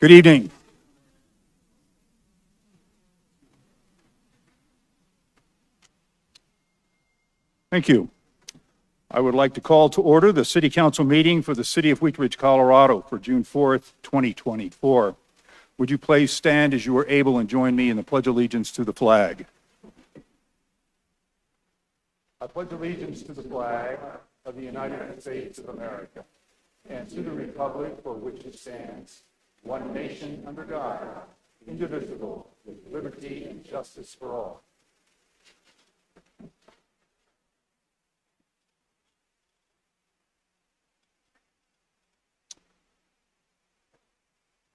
Good evening. Thank you. I would like to call to order the City Council meeting for the City of Wheat Ridge, Colorado for June 4th, 2024. Would you please stand as you are able and join me in the Pledge of Allegiance to the flag? I pledge allegiance to the flag of the United States of America and to the republic for which it stands, one nation under God, indivisible, with liberty and justice for all.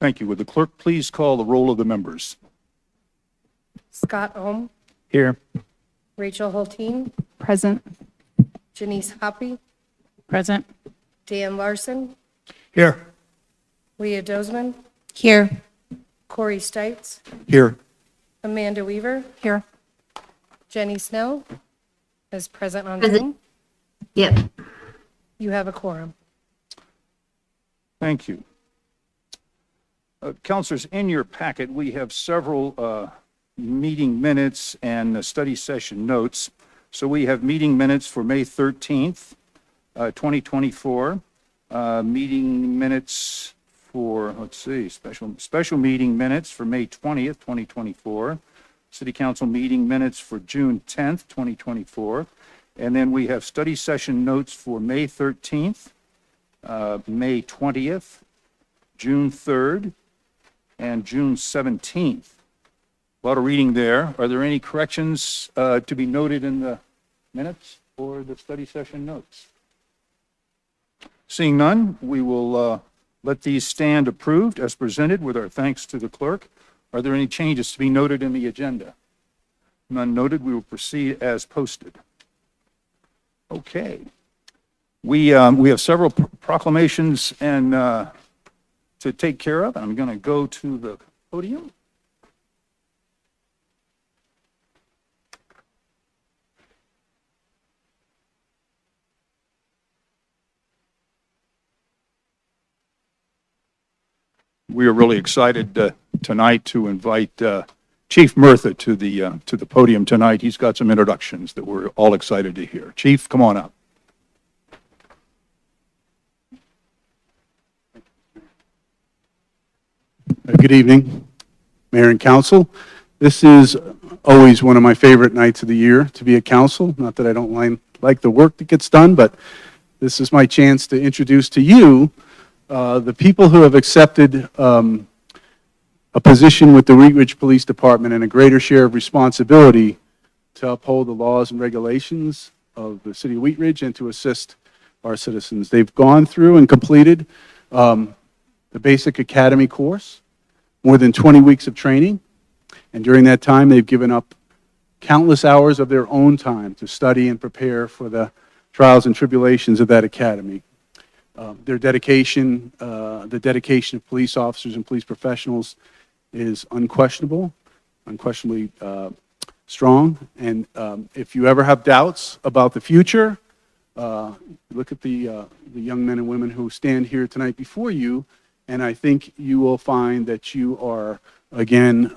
Thank you. Would the clerk please call the roll of the members? Scott Ohm, Here. Rachel Hulteen, Present. Janice Hoppy, Present. Dan Larson, Here. Leah Dozman, Here. Corey Stites, Here. Amanda Weaver, Here. Jenny Snell is present on Present. Zoom. Yep. You have a quorum. Thank you. Councilors, in your packet, we have several meeting minutes and study session notes. So we have meeting minutes for May 13th, 2024, meeting minutes for, let's see, special meeting minutes for May 20th, 2024, City Council meeting minutes for June 10th, 2024, and then we have study session notes for May 13th, May 20th, June 3rd, and June 17th. A lot of reading there. Are there any corrections to be noted in the minutes or the study session notes? Seeing none, we will let these stand approved as presented with our thanks to the clerk. Are there any changes to be noted in the agenda? None noted. We will proceed as posted. Okay. We have several proclamations and to take care of. I'm going to go to the podium. We are really excited tonight to invite Chief Murtha to the podium tonight. He's got some introductions that we're all excited to hear. Chief, come on up. Good evening, Mayor and Council. This is always one of my favorite nights of the year to be at Council. Not that I don't like the work that gets done, but this is my chance to introduce to you the people who have accepted a position with the Wheat Ridge Police Department and a greater share of responsibility to uphold the laws and regulations of the city of Wheat Ridge and to assist our citizens. They've gone through and completed the basic academy course, more than 20 weeks of training, and during that time they've given up countless hours of their own time to study and prepare for the trials and tribulations of that academy. Their dedication, the dedication of police officers and police professionals is unquestionably strong, and if you ever have doubts about the future, look at the young men and women who stand here tonight before you, and I think you will find that you are, again,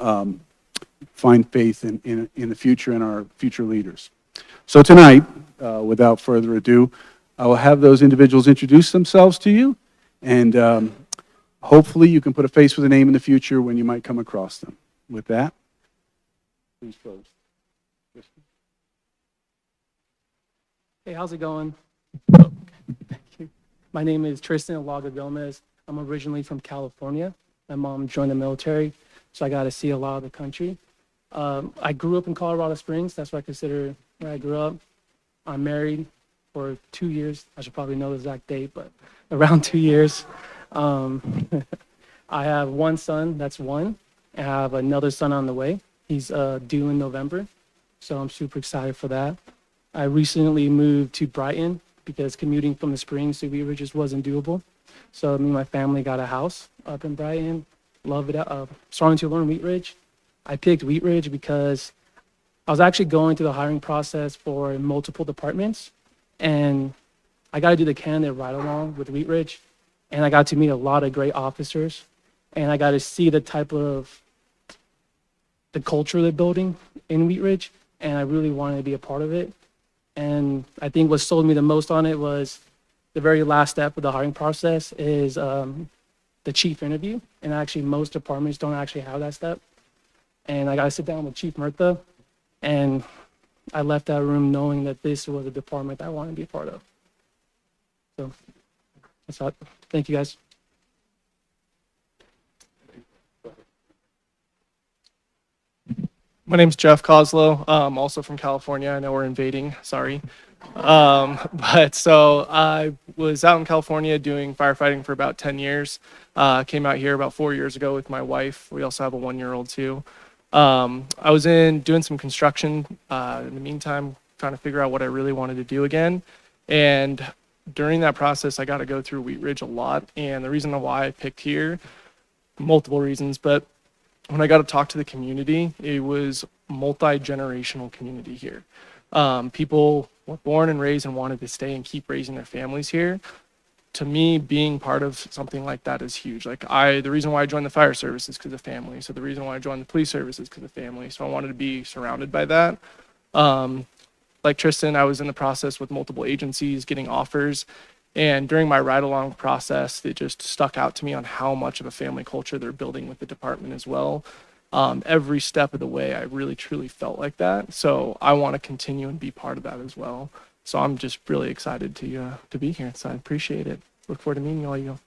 find faith in the future and our future leaders. So tonight, without further ado, I will have those individuals introduce themselves to you, and hopefully you can put a face with a name in the future when you might come across them. With that, please close. Hey, how's it going? Thank you. My name is Tristan Alaga Gomez. I'm originally from California. My mom joined the military, so I got to see a lot of the country. I grew up in Colorado Springs. That's what I consider where I grew up. I'm married for 2 years. I should probably know the exact date, but around 2 years. I have one son, that's one. I have another son on the way. He's due in November, so I'm super excited for that. I recently moved to Brighton because commuting from the Springs to Wheat Ridge just wasn't doable. So me and my family got a house up in Brighton. Love it. Starting to learn Wheat Ridge. I picked Wheat Ridge because I was actually going through the hiring process for multiple departments, and I got to do the candidate ride along with Wheat Ridge, and I got to meet a lot of great officers. and I got to see the type of the culture they're building in Wheat Ridge, and I really wanted to be a part of it. And I think what sold me the most on it was the very last step of the hiring process is the chief interview, and actually most departments don't actually have that step. And I got to sit down with Chief Murtha, and I left that room knowing that this was a department that I wanted to be a part of. So that's all. Thank you, guys. My name's Jeff Coslow. Also from California. I know we're invading. Sorry. But so I was out in California doing firefighting for about 10 years. Came out here about 4 years ago with my wife. We also have a 1-year-old too. I was doing some construction in the meantime, trying to figure out what I really wanted to do again. And during that process, I got to go through Wheat Ridge a lot. And the reason why I picked here, multiple reasons, but when I got to talk to the community, it was multi-generational community here. People were born and raised and wanted to stay and keep raising their families here. To me, being part of something like that is huge. Like the reason why I joined the fire service is because of family. So the reason why I joined the police service is because of family. So I wanted to be surrounded by that. Like Tristan, I was in the process with multiple agencies getting offers. And during my ride-along process, it just stuck out to me on how much of a family culture they're building with the department as well. Every step of the way, I really, truly felt like that. So I want to continue and be part of that as well. So I'm just really excited to be here. So I appreciate it. Look forward to meeting all you.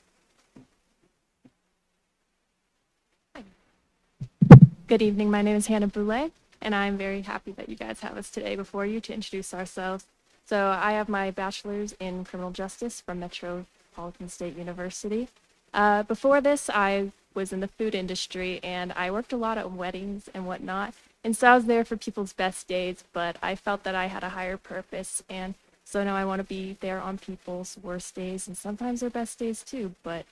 Good evening. My name is Hannah Boulay, and I'm very happy that you guys have us today before you to introduce ourselves. So I have my bachelor's in criminal justice from Metropolitan State University. Before this, I was in the food industry, and I worked a lot at weddings and whatnot. And so I was there for people's best days, but I felt that I had a higher purpose. And so now I want to be there on people's worst days and sometimes their best days too. But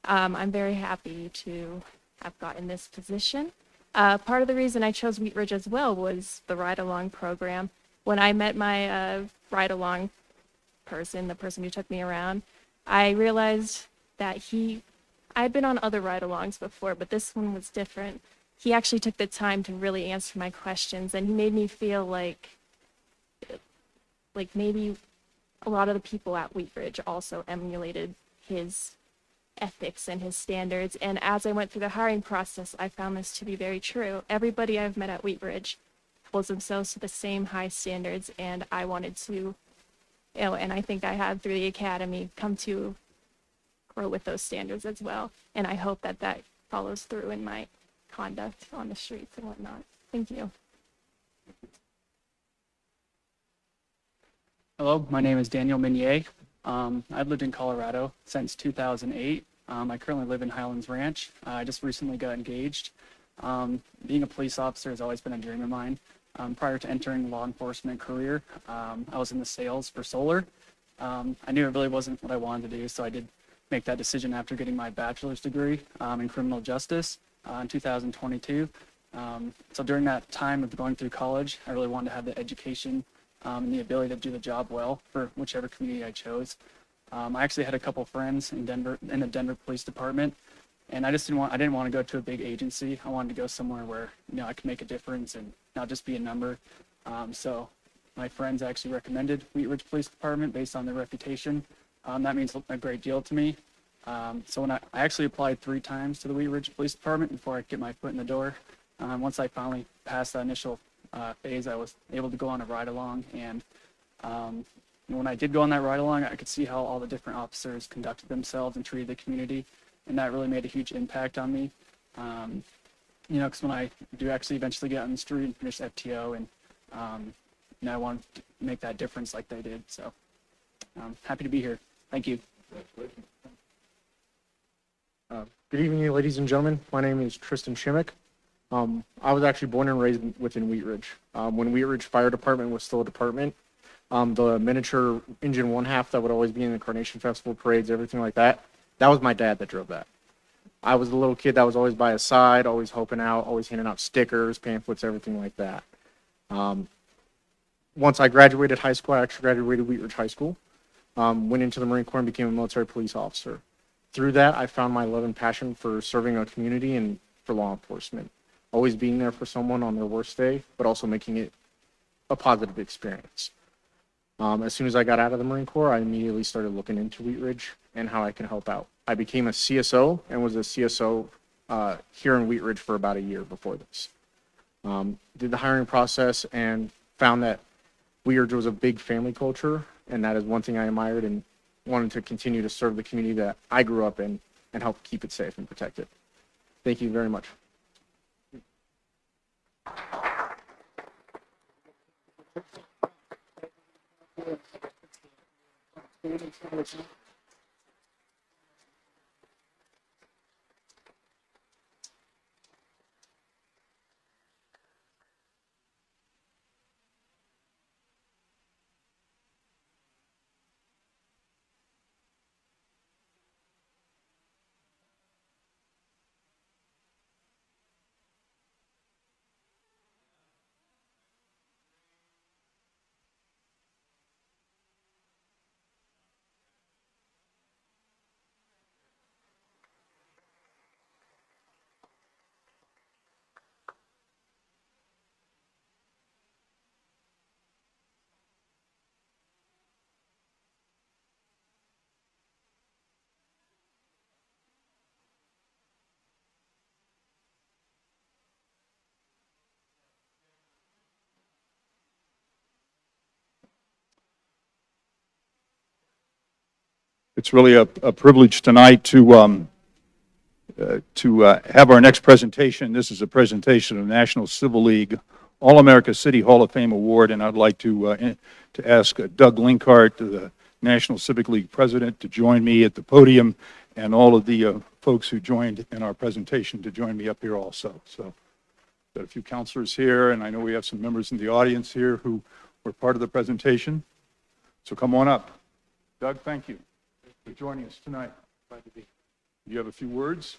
I'm very happy to have gotten this position. Part of the reason I chose Wheat Ridge as well was the ride-along program. When I met my ride-along person, the person who took me around, I realized that I had been on other ride-alongs before, but this one was different. He actually took the time to really answer my questions, and he made me feel like maybe a lot of the people at Wheat Ridge also emulated his ethics and his standards. And as I went through the hiring process, I found this to be very true. Everybody I've met at Wheat Ridge holds themselves to the same high standards, and I wanted to, and I think I have through the academy come to grow with those standards as well. And I hope that that follows through in my conduct on the streets and whatnot. Thank you. Hello, my name is Daniel Minier. I've lived in Colorado since 2008. I currently live in Highlands Ranch. I just recently got engaged. Being a police officer has always been a dream of mine. Prior to entering the law enforcement career, I was in the sales for solar. I knew it really wasn't what I wanted to do, so I did make that decision after getting my bachelor's degree in criminal justice in 2022. So during that time of going through college, I really wanted to have the education and the ability to do the job well for whichever community I chose. I actually had a couple friends in the Denver Police Department, and I didn't want to go to a big agency. I wanted to go somewhere where I could make a difference and not just be a number. So my friends actually recommended Wheat Ridge Police Department based on their reputation. That means a great deal to me. So when I actually applied 3 times to the Wheat Ridge Police Department before I could get my foot in the door. Once I finally passed that initial phase, I was able to go on a ride-along, and when I did go on that ride-along, I could see how all the different officers conducted themselves and treated the community, and that really made a huge impact on me. Because when I do actually eventually get on the street and finish FTO, and I want to make that difference like they did. So I'm happy to be here. Thank you. Good evening, ladies and gentlemen. My name is Tristan Shimmick. I was actually born and raised within Wheat Ridge. When Wheat Ridge Fire Department was still a department, the miniature engine 1/2 that would always be in the Carnation Festival parades, everything like that, that was my dad that drove that. I was the little kid that was always by his side, always helping out, always handing out stickers, pamphlets, everything like that. Once I graduated high school, I actually graduated Wheat Ridge High School, went into the Marine Corps and became a military police officer. through that, I found my love and passion for serving a community and for law enforcement. Always being there for someone on their worst day, but also making it a positive experience. As soon as I got out of the Marine Corps, I immediately started looking into Wheat Ridge and how I can help out. I became a CSO and was a CSO here in Wheat Ridge for about a year before this. Did the hiring process and found that Wheat Ridge was a big family culture, and that is one thing I admired and wanted to continue to serve the community that I grew up in and help keep it safe and protect it. Thank you very much. It's really a privilege tonight to have our next presentation. This is a presentation of the National Civil League All-America City Hall of Fame Award, and I'd like to ask Doug Linkart, the National Civic League President, to join me at the podium, and all of the folks who joined in our presentation to join me up here also. So, got a few counselors here, and I know we have some members in the audience here who were part of the presentation. So come on up. Doug, thank you for joining us tonight. Glad to be. You have a few words?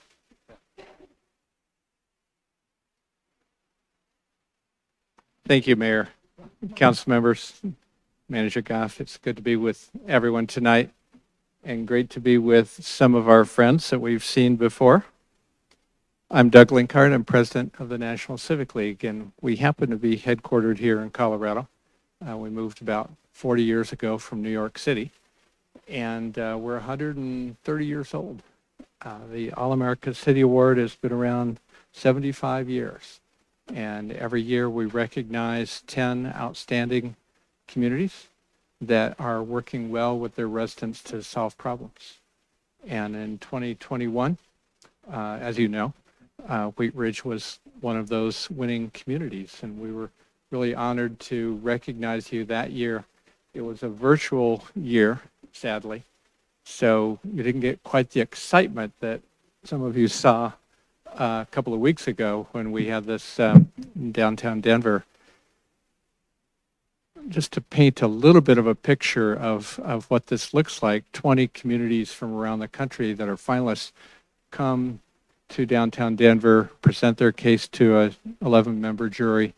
Thank you, Mayor, council members, Manager Goff. It's good to be with everyone tonight and great to be with some of our friends that we've seen before. I'm Doug Linkart. I'm president of the National Civic League, and we happen to be headquartered here in Colorado. We moved about 40 years ago from New York City, and we're 130 years old. The All-America City Award has been around 75 years. And every year we recognize 10 outstanding communities that are working well with their residents to solve problems. And in 2021, as you know, Wheat Ridge was one of those winning communities, and we were really honored to recognize you that year. It was a virtual year, sadly, so you didn't get quite the excitement that some of you saw a couple of weeks ago when we had this in downtown Denver. Just to paint a little bit of a picture of what this looks like, 20 communities from around the country that are finalists come to downtown Denver, present their case to a 11-member jury.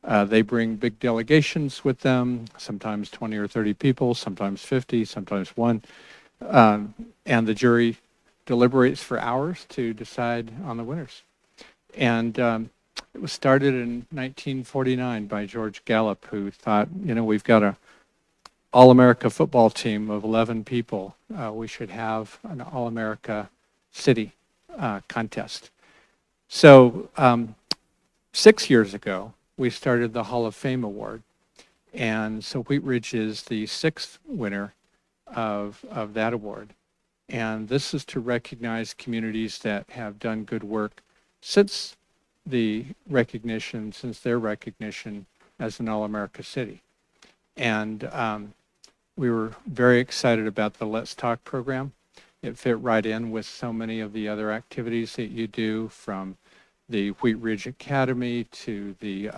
They bring big delegations with them, sometimes 20 or 30 people, sometimes 50, sometimes one. And the jury deliberates for hours to decide on the winners. And it was started in 1949 by George Gallup, who thought, you know, we've got a All-America football team of 11 people. We should have an All-America City contest. So 6 years ago, we started the Hall of Fame Award. And so Wheat Ridge is the 6th winner of that award. And this is to recognize communities that have done good work since their recognition as an All-America City. And we were very excited about the Let's Talk program. It fit right in with so many of the other activities that you do, from the Wheat Ridge Academy to the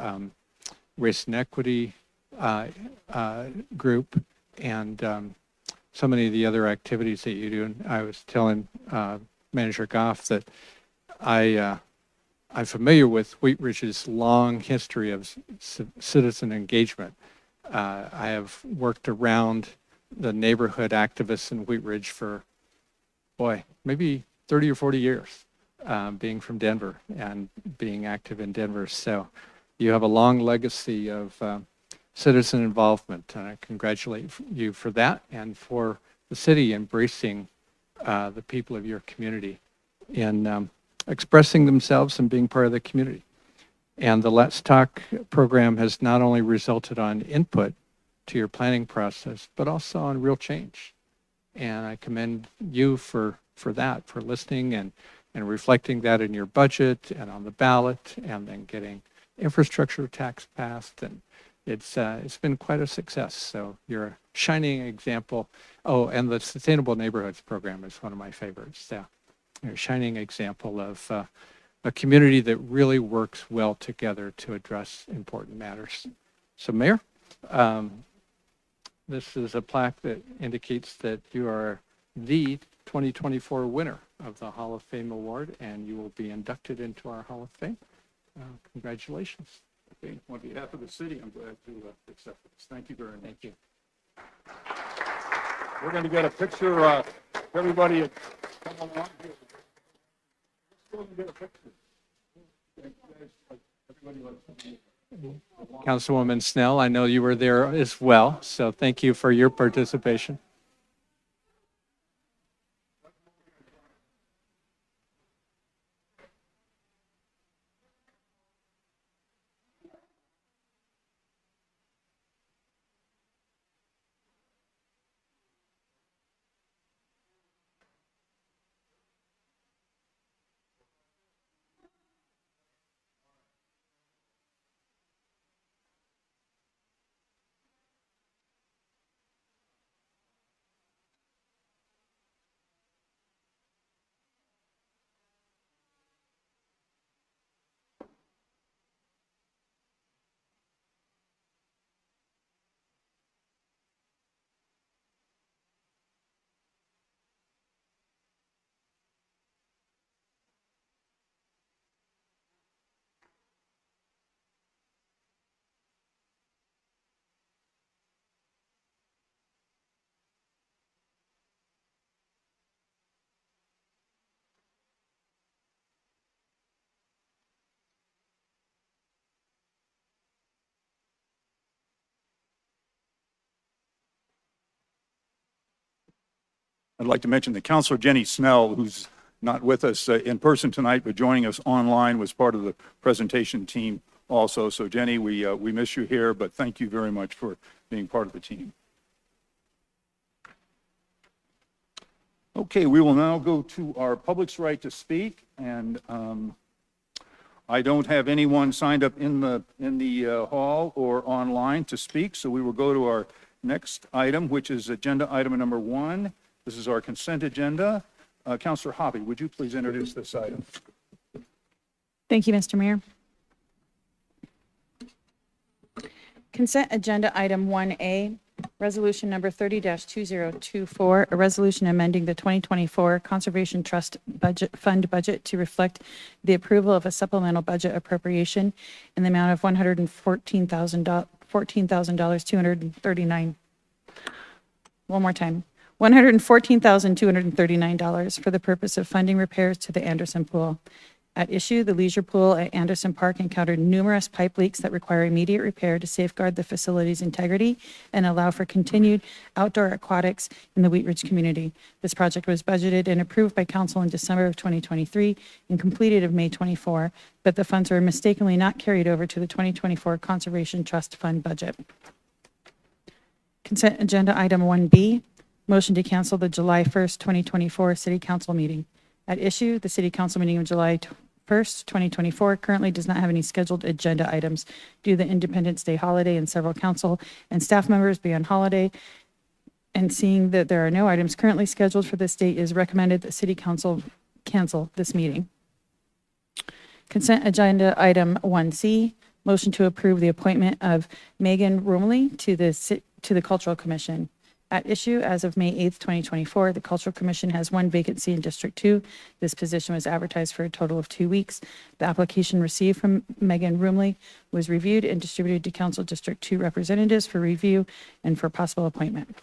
Race and Equity group, and so many of the other activities that you do. And I was telling Manager Goff that I'm familiar with Wheat Ridge's long history of citizen engagement. I have worked around the neighborhood activists in Wheat Ridge for boy, maybe 30 or 40 years, being from Denver and being active in Denver. So you have a long legacy of citizen involvement, and I congratulate you for that and for the city embracing the people of your community in expressing themselves and being part of the community. And the Let's Talk program has not only resulted on input to your planning process, but also on real change. And I commend you for that, for listening and reflecting that in your budget and on the ballot, and then getting infrastructure tax passed. And it's been quite a success. So you're a shining example. Oh, and the Sustainable Neighborhoods program is one of my favorites. Yeah, you're a shining example of a community that really works well together to address important matters. So, Mayor, this is a plaque that indicates that you are the 2024 winner of the Hall of Fame Award, and you will be inducted into our Hall of Fame. Congratulations. Okay, on behalf of the city, I'm glad to accept this. Thank you very much. Thank you. We're going to get a picture. Everybody, come along here. Let's go and get a picture. Councilwoman Snell, I know you were there as well, so thank you for your participation. I'd like to mention that Councilor Jenny Snell, who's not with us in person tonight, but joining us online, was part of the presentation team also. So Jenny, we miss you here, but thank you very much for being part of the team. Okay, we will now go to our public's right to speak, and I don't have anyone signed up in the hall or online to speak, so we will go to our next item, which is agenda item number 1. This is our consent agenda. Councilor Hoppe, would you please introduce this item? Thank you, Mr. Mayor. Consent agenda item 1A, resolution number 30-2024, a resolution amending the 2024 Conservation Trust Fund budget to reflect the approval of a supplemental budget appropriation in the amount of $14,239. One more time. $114,239 for the purpose of funding repairs to the Anderson Pool. At issue, the leisure pool at Anderson Park encountered numerous pipe leaks that require immediate repair to safeguard the facility's integrity and allow for continued outdoor aquatics in the Wheat Ridge community. This project was budgeted and approved by council in December of 2023 and completed of May 24, but the funds were mistakenly not carried over to the 2024 Conservation Trust Fund budget. Consent agenda item 1B, motion to cancel the July 1st, 2024 City Council meeting. At issue, the City Council meeting of July 1st, 2024 currently does not have any scheduled agenda items due to the Independence Day holiday and several council and staff members be on holiday. And seeing that there are no items currently scheduled for this date, it is recommended that City Council cancel this meeting. Consent agenda item 1C, motion to approve the appointment of Megan Rumley to the Cultural Commission. At issue, as of May 8th, 2024, the Cultural Commission has one vacancy in District 2. This position was advertised for a total of 2 weeks. The application received from Megan Rumley was reviewed and distributed to Council District 2 representatives for review and for possible appointment.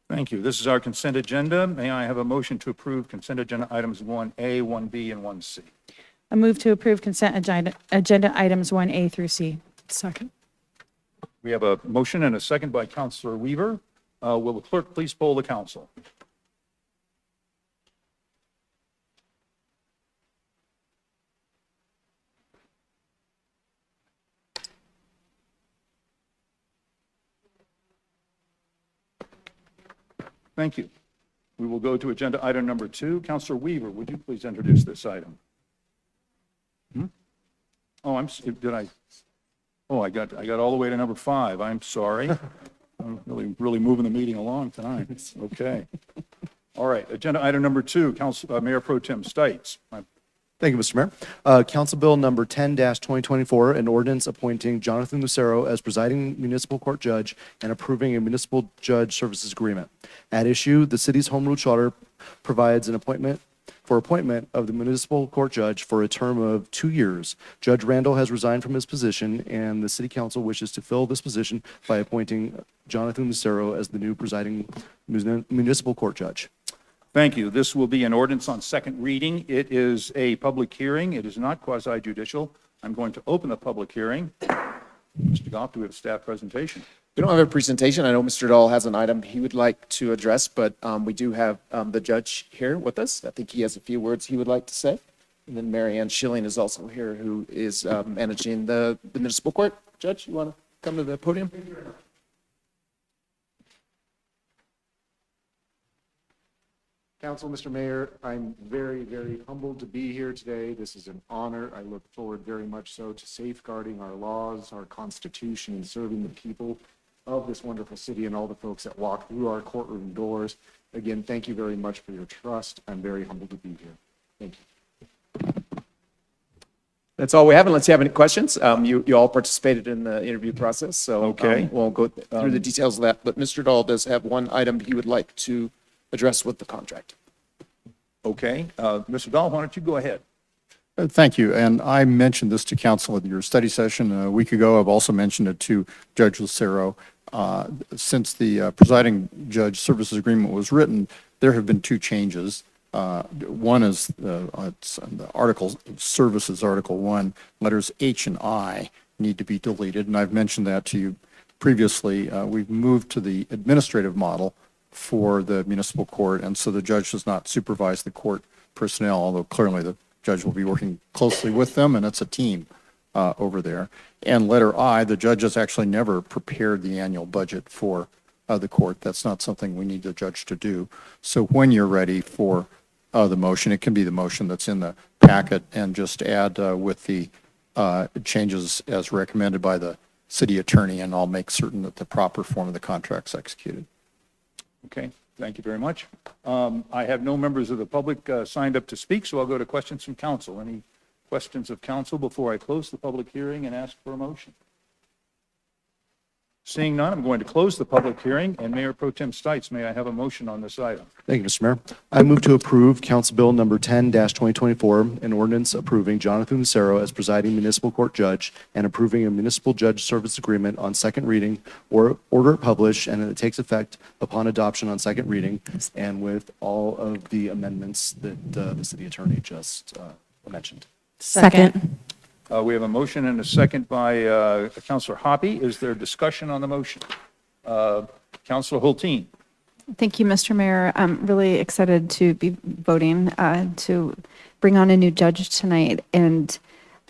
Thank you. This is our consent agenda. May I have a motion to approve consent agenda items 1A, 1B, and 1C? I move to approve consent agenda items 1A through C. Second. We have a motion and a second by Counselor Weaver. Will the clerk please poll the council? Thank you. We will go to agenda item number 2. Counselor Weaver, would you please introduce this item? Oh, I got all the way to number 5. I'm sorry. I'm really moving the meeting along tonight. Okay. All right, agenda item number 2, Mayor Pro Tem Stites. Thank you, Mr. Mayor. Council Bill number 10-2024, an ordinance appointing Jonathan Lucero as presiding municipal court judge and approving a municipal judge services agreement. At issue, the city's home rule charter provides an appointment of the municipal court judge for a term of 2 years. Judge Randall has resigned from his position, and the city council wishes to fill this position by appointing Jonathan Lucero as the new presiding municipal court judge. Thank you. This will be an ordinance on second reading. It is a public hearing. It is not quasi-judicial. I'm going to open the public hearing. Mr. Goff, do we have a staff presentation? We don't have a presentation. I know Mr. Dahl has an item he would like to address, but we do have the judge here with us. I think he has a few words he would like to say. And then Mary Ann Schilling is also here, who is managing the municipal court. Judge, you want to come to the podium? Council, Mr. Mayor, I'm very, very humbled to be here today. This is an honor. I look forward very much so to safeguarding our laws, our Constitution, and serving the people of this wonderful city and all the folks that walk through our courtroom doors. Again, thank you very much for your trust. I'm very humbled to be here. Thank you. That's all we have, unless you have any questions. You all participated in the interview process, so Okay. we'll go through the details of that. But Mr. Dahl does have one item he would like to address with the contract. Okay. Mr. Dahl, why don't you go ahead? Thank you. And I mentioned this to council at your study session a week ago. I've also mentioned it to Judge Lucero. Since the presiding judge services agreement was written, there have been 2 changes. One is the article, services article 1, letters H and I need to be deleted. And I've mentioned that to you previously. We've moved to the administrative model for the municipal court, and so the judge does not supervise the court personnel, although clearly the judge will be working closely with them, and it's a team over there. And letter I, the judge has actually never prepared the annual budget for the court. That's not something we need the judge to do. So when you're ready for the motion, it can be the motion that's in the packet, and just add with the changes as recommended by the city attorney, and I'll make certain that the proper form of the contract's executed. Okay, thank you very much. I have no members of the public signed up to speak, so I'll go to questions from council. Any questions of council before I close the public hearing and ask for a motion? Seeing none, I'm going to close the public hearing, and Mayor Pro Tem Stites, may I have a motion on this item? Thank you, Mr. Mayor. I move to approve Council Bill number 10-2024, an ordinance approving Jonathan Lucero as presiding municipal court judge and approving a municipal judge service agreement on second reading, or order it published, and it takes effect upon adoption on second reading, and with all of the amendments that the city attorney just mentioned. Second. We have a motion and a second by Councilor Hoppe. Is there discussion on the motion? Councilor Hulteen. Thank you, Mr. Mayor. I'm really excited to be voting to bring on a new judge tonight. And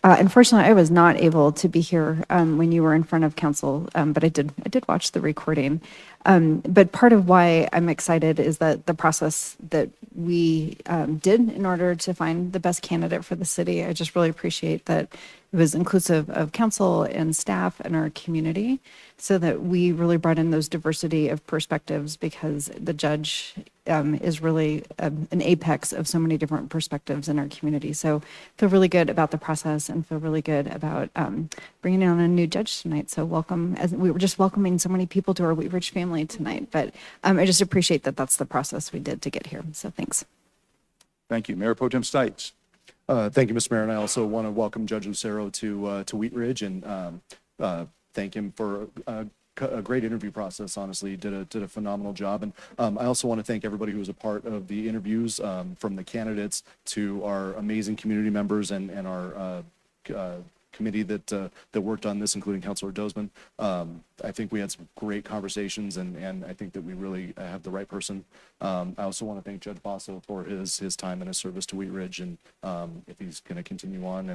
unfortunately, I was not able to be here when you were in front of council, but I did watch the recording. But part of why I'm excited is that the process that we did in order to find the best candidate for the city, I just really appreciate that it was inclusive of council and staff and our community, so that we really brought in those diversity of perspectives, because the judge is really an apex of so many different perspectives in our community. So feel really good about the process and feel really good about bringing on a new judge tonight. So welcome, as we were just welcoming so many people to our Wheat Ridge family tonight, but I just appreciate that that's the process we did to get here. So thanks. Thank you. Mayor Pro Tem Stites. Thank you, Mr. Mayor, and I also want to welcome Judge Lucero to Wheat Ridge, and thank him for a great interview process, honestly. Did a phenomenal job. And I also want to thank everybody who was a part of the interviews, from the candidates to our amazing community members and our committee that worked on this, including Councilor Dozman. I think we had some great conversations, and I think that we really have the right person. I also want to thank Judge Basso for his time and his service to Wheat Ridge, and if he's going to continue on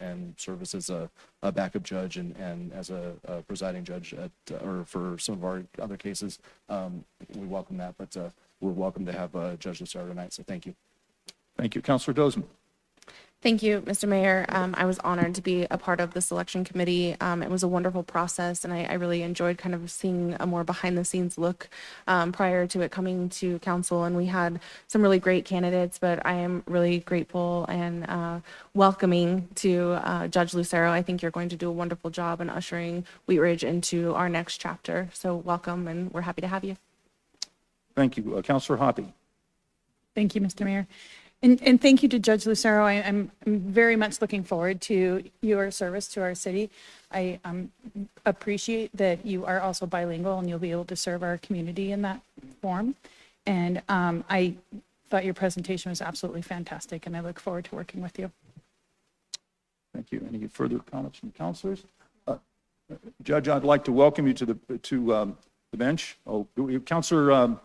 and service as a backup judge and as a presiding judge or for some of our other cases, we welcome that. But we're welcome to have Judge Lucero tonight. So thank you. Thank you. Councilor Dozman. Thank you, Mr. Mayor. I was honored to be a part of the selection committee. It was a wonderful process, and I really enjoyed kind of seeing a more behind-the-scenes look prior to it coming to council. And we had some really great candidates, but I am really grateful and welcoming to Judge Lucero. I think you're going to do a wonderful job in ushering Wheat Ridge into our next chapter. So welcome, and we're happy to have you. Thank you. Councilor Hoppe. Thank you, Mr. Mayor. And thank you to Judge Lucero. I'm very much looking forward to your service to our city. I appreciate that you are also bilingual and you'll be able to serve our community in that form. And I thought your presentation was absolutely fantastic, and I look forward to working with you. Thank you. Any further comments from councilors? Judge, I'd like to welcome you to the bench. Oh, Councilor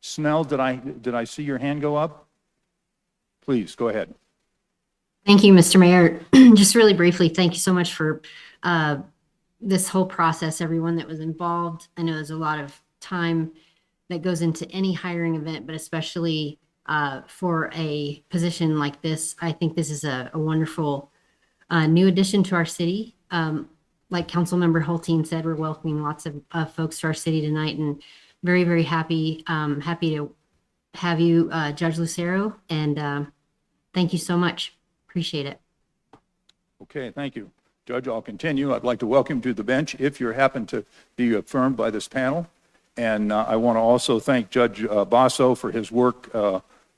Snell, did I see your hand go up? Please, go ahead. Thank you, Mr. Mayor. Just really briefly, thank you so much for this whole process, everyone that was involved. I know there's a lot of time that goes into any hiring event, but especially for a position like this. I think this is a wonderful new addition to our city. Like Councilmember Hulteen said, we're welcoming lots of folks to our city tonight, and very, very happy to have you, Judge Lucero, and thank you so much. Appreciate it. Okay, thank you. Judge, I'll continue. I'd like to welcome you to the bench if you happen to be affirmed by this panel. And I want to also thank Judge Basso for his work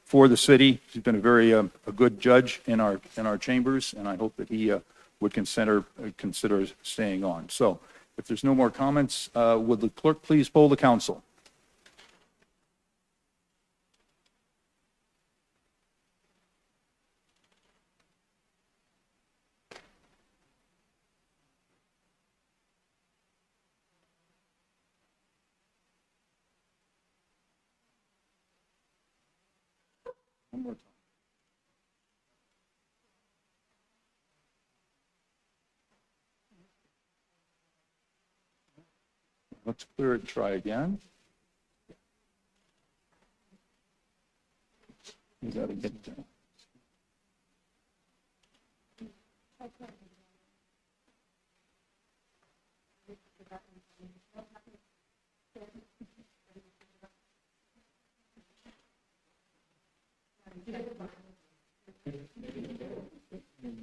for the city. He's been a very a good judge in our chambers, and I hope that he would consider staying on. So if there's no more comments, would the clerk please poll the council? One more time. Let's clear it and try again. You gotta get down.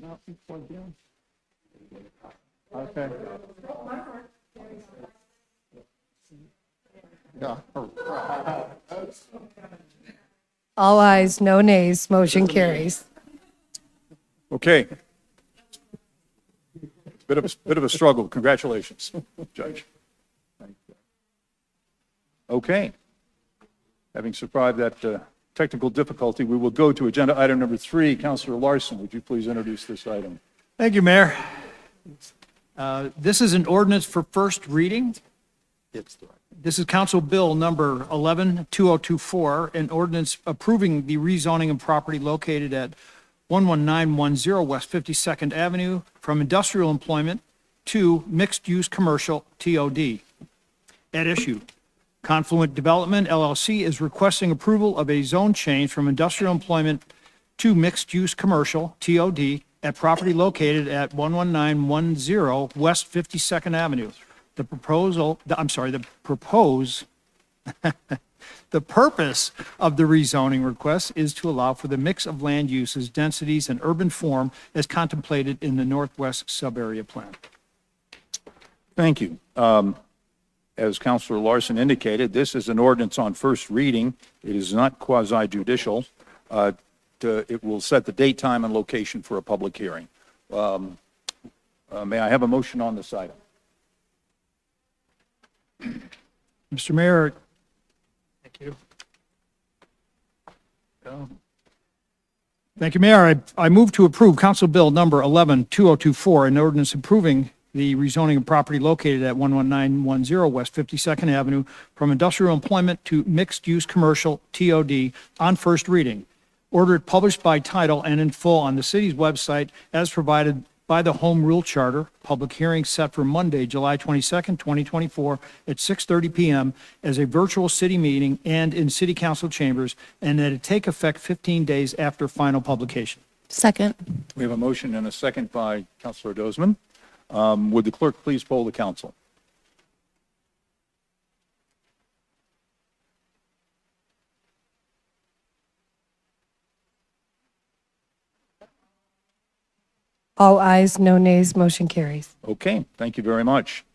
Not plugged in. Okay. Yeah. All ayes, no nays, motion carries. Okay. Bit of a struggle. Congratulations, Judge. Thank you. Okay. Having survived that technical difficulty, we will go to agenda item number 3. Councilor Larson, would you please introduce this item? Thank you, Mayor. This is an ordinance for first reading. This is Council Bill number 11-2024, an ordinance approving the rezoning of property located at 11910 West 52nd Avenue from industrial employment to mixed-use commercial TOD. At issue, Confluent Development LLC is requesting approval of a zone change from industrial employment to mixed-use commercial TOD at property located at 11910 West 52nd Avenue. The purpose of the rezoning request is to allow for the mix of land uses, densities, and urban form as contemplated in the Northwest Sub-Area Plan. Thank you. As Councilor Larson indicated, this is an ordinance on first reading. It is not quasi-judicial. It will set the date, time, and location for a public hearing. May I have a motion on this item? Mr. Mayor, Thank you. thank you, Mayor. I move to approve Council Bill number 11-2024, an ordinance approving the rezoning of property located at 11910 West 52nd Avenue from industrial employment to mixed-use commercial TOD on first reading. Ordered, published by title and in full on the city's website as provided by the Home Rule Charter. Public hearing set for Monday, July 22nd, 2024 at 6:30 PM as a virtual city meeting and in city council chambers, and that it take effect 15 days after final publication. Second. We have a motion and a second by Councilor Dozman. Would the clerk please poll the council? All ayes, no nays, motion carries. Okay, thank you very much.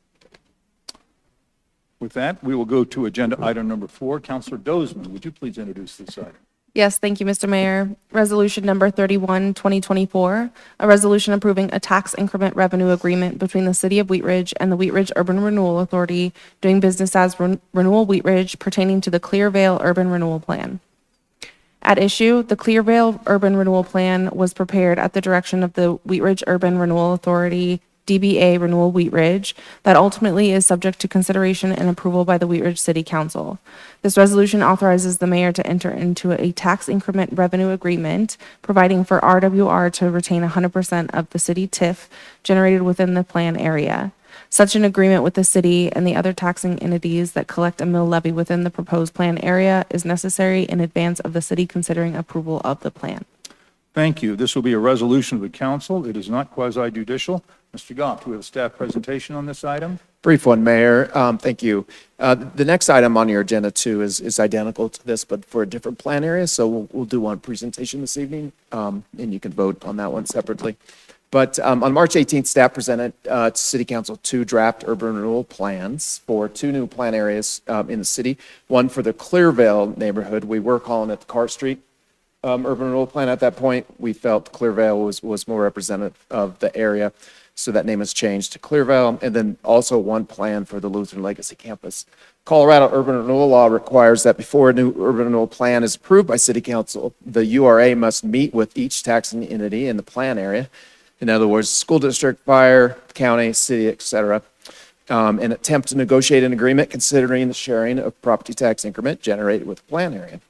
With that, we will go to agenda item number 4. Councilor Dozman, would you please introduce this item? Yes, thank you, Mr. Mayor. Resolution number 31, 2024, a resolution approving a tax increment revenue agreement between the City of Wheat Ridge and the Wheat Ridge Urban Renewal Authority doing business as Renewal Wheat Ridge pertaining to the Clearvale Urban Renewal Plan. At issue, the Clearvale Urban Renewal Plan was prepared at the direction of the Wheat Ridge Urban Renewal Authority, DBA Renewal Wheat Ridge, that ultimately is subject to consideration and approval by the Wheat Ridge City Council. This resolution authorizes the mayor to enter into a tax increment revenue agreement, providing for RWR to retain 100% of the city TIF generated within the plan area. Such an agreement with the city and the other taxing entities that collect a mill levy within the proposed plan area is necessary in advance of the city considering approval of the plan. Thank you. This will be a resolution of the council. It is not quasi-judicial. Mr. Goff, do we have a staff presentation on this item? Brief one, Mayor. Thank you. The next item on your agenda too is identical to this, but for a different plan area. So we'll do one presentation this evening, and you can vote on that one separately. But on March 18th, staff presented to City Council 2 draft urban renewal plans for 2 new plan areas in the city. One for the Clearvale neighborhood. We were calling it the Cart Street urban renewal plan at that point. We felt Clearvale was more representative of the area, so that name has changed to Clearvale. And then also one plan for the Lutheran Legacy Campus. Colorado urban renewal law requires that before a new urban renewal plan is approved by City Council, the URA must meet with each taxing entity in the plan area. In other words, school district, fire, county, city, et cetera, and attempt to negotiate an agreement considering the sharing of property tax increment generated with the plan area.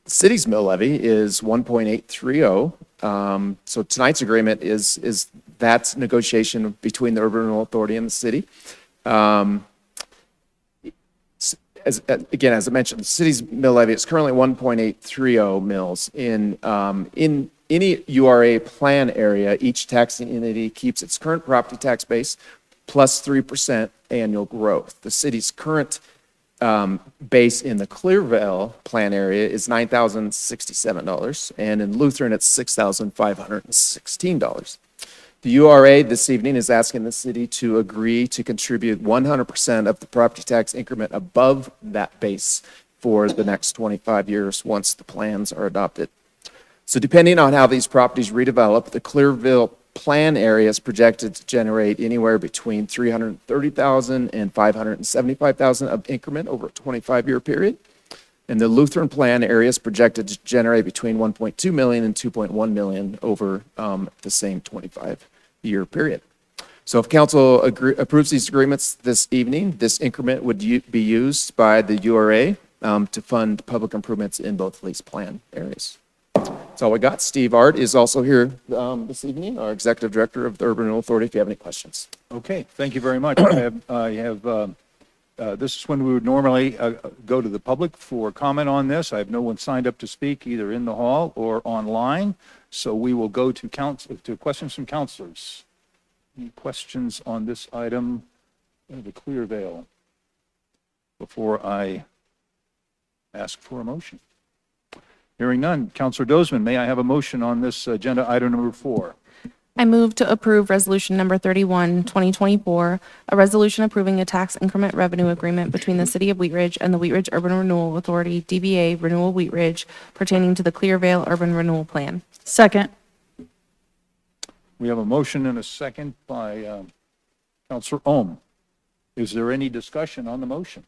The city's mill levy is 1.830. So tonight's agreement is that negotiation between the Urban Renewal Authority and the city. Again, as I mentioned, the city's mill levy is currently 1.830 mills. In any URA plan area, each taxing entity keeps its current property tax base plus 3% annual growth. The city's current base in the Clearvale plan area is $9,067, and in Lutheran, it's $6,516. The URA this evening is asking the city to agree to contribute 100% of the property tax increment above that base for the next 25 years once the plans are adopted. So depending on how these properties redevelop, the Clearvale plan area is projected to generate anywhere between $330,000 and $575,000 of increment over a 25-year period. And the Lutheran plan area is projected to generate between $1.2 million and $2.1 million over the same 25-year period. So if council approves these agreements this evening, this increment would be used by the URA to fund public improvements in both lease plan areas. That's all we got. Steve Art is also here this evening, our Executive Director of the Urban Renewal Authority, if you have any questions. Okay, thank you very much. This is when we would normally go to the public for comment on this. I have no one signed up to speak either in the hall or online, so we will go to questions from councilors. Any questions on this item, the Clearvale, before I ask for a motion? Hearing none. Councilor Dozman, may I have a motion on this agenda item number 4? I move to approve resolution number 31, 2024, a resolution approving a tax increment revenue agreement between the City of Wheat Ridge and the Wheat Ridge Urban Renewal Authority, DBA Renewal Wheat Ridge, pertaining to the Clearvale Urban Renewal Plan. Second. We have a motion and a second by Councilor Ohm. Is there any discussion on the motion?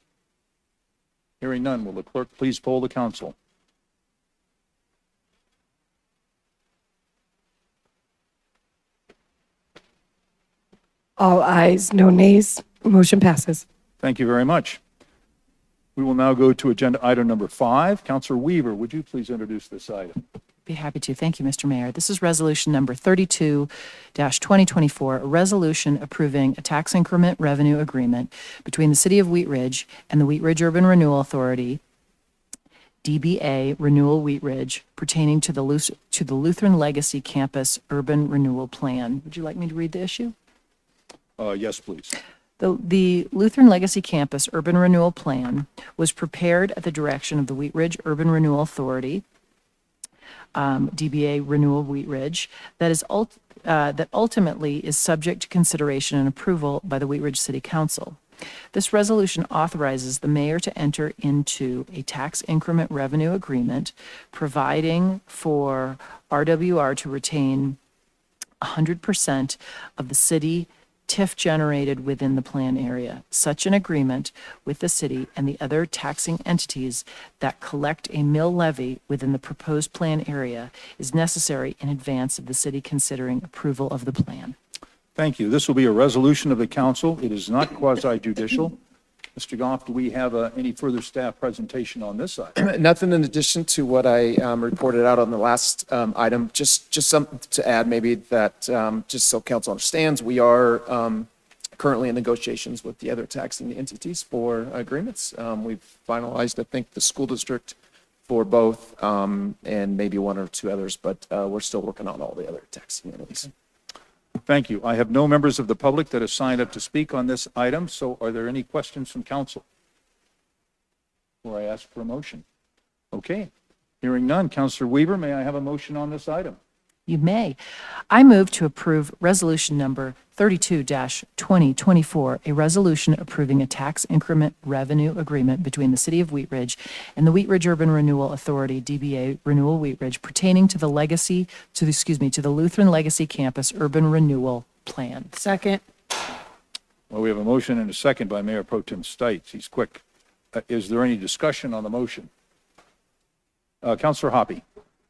Hearing none, will the clerk please poll the council? All ayes, no nays. Motion passes. Thank you very much. We will now go to agenda item number 5. Councilor Weaver, would you please introduce this item? Be happy to. Thank you, Mr. Mayor. This is resolution number 32-2024, a resolution approving a tax increment revenue agreement between the City of Wheat Ridge and the Wheat Ridge Urban Renewal Authority, DBA Renewal Wheat Ridge, pertaining to the Lutheran Legacy Campus Urban Renewal Plan. Would you like me to read the issue? Yes, please. The Lutheran Legacy Campus Urban Renewal Plan was prepared at the direction of the Wheat Ridge Urban Renewal Authority, DBA Renewal Wheat Ridge, that ultimately is subject to consideration and approval by the Wheat Ridge City Council. This resolution authorizes the mayor to enter into a tax increment revenue agreement, providing for RWR to retain 100% of the city TIF generated within the plan area. Such an agreement with the city and the other taxing entities that collect a mill levy within the proposed plan area is necessary in advance of the city considering approval of the plan. Thank you. This will be a resolution of the council. It is not quasi-judicial. Mr. Goff, do we have any further staff presentation on this item? Nothing in addition to what I reported out on the last item. Just something to add, maybe that just so council understands, we are currently in negotiations with the other taxing entities for agreements. We've finalized, I think, the school district for both, and maybe one or two others, but we're still working on all the other taxing entities. Thank you. I have no members of the public that have signed up to speak on this item, so are there any questions from council before I ask for a motion? Okay. Hearing none. Councilor Weaver, may I have a motion on this item? You may. I move to approve resolution number 32-2024, a resolution approving a tax increment revenue agreement between the City of Wheat Ridge and the Wheat Ridge Urban Renewal Authority, DBA Renewal Wheat Ridge, pertaining to the Lutheran Legacy Campus Urban Renewal Plan. Second. Well, we have a motion and a second by Mayor Pro Tem Stites. He's quick. Is there any discussion on the motion? Councilor Hoppe.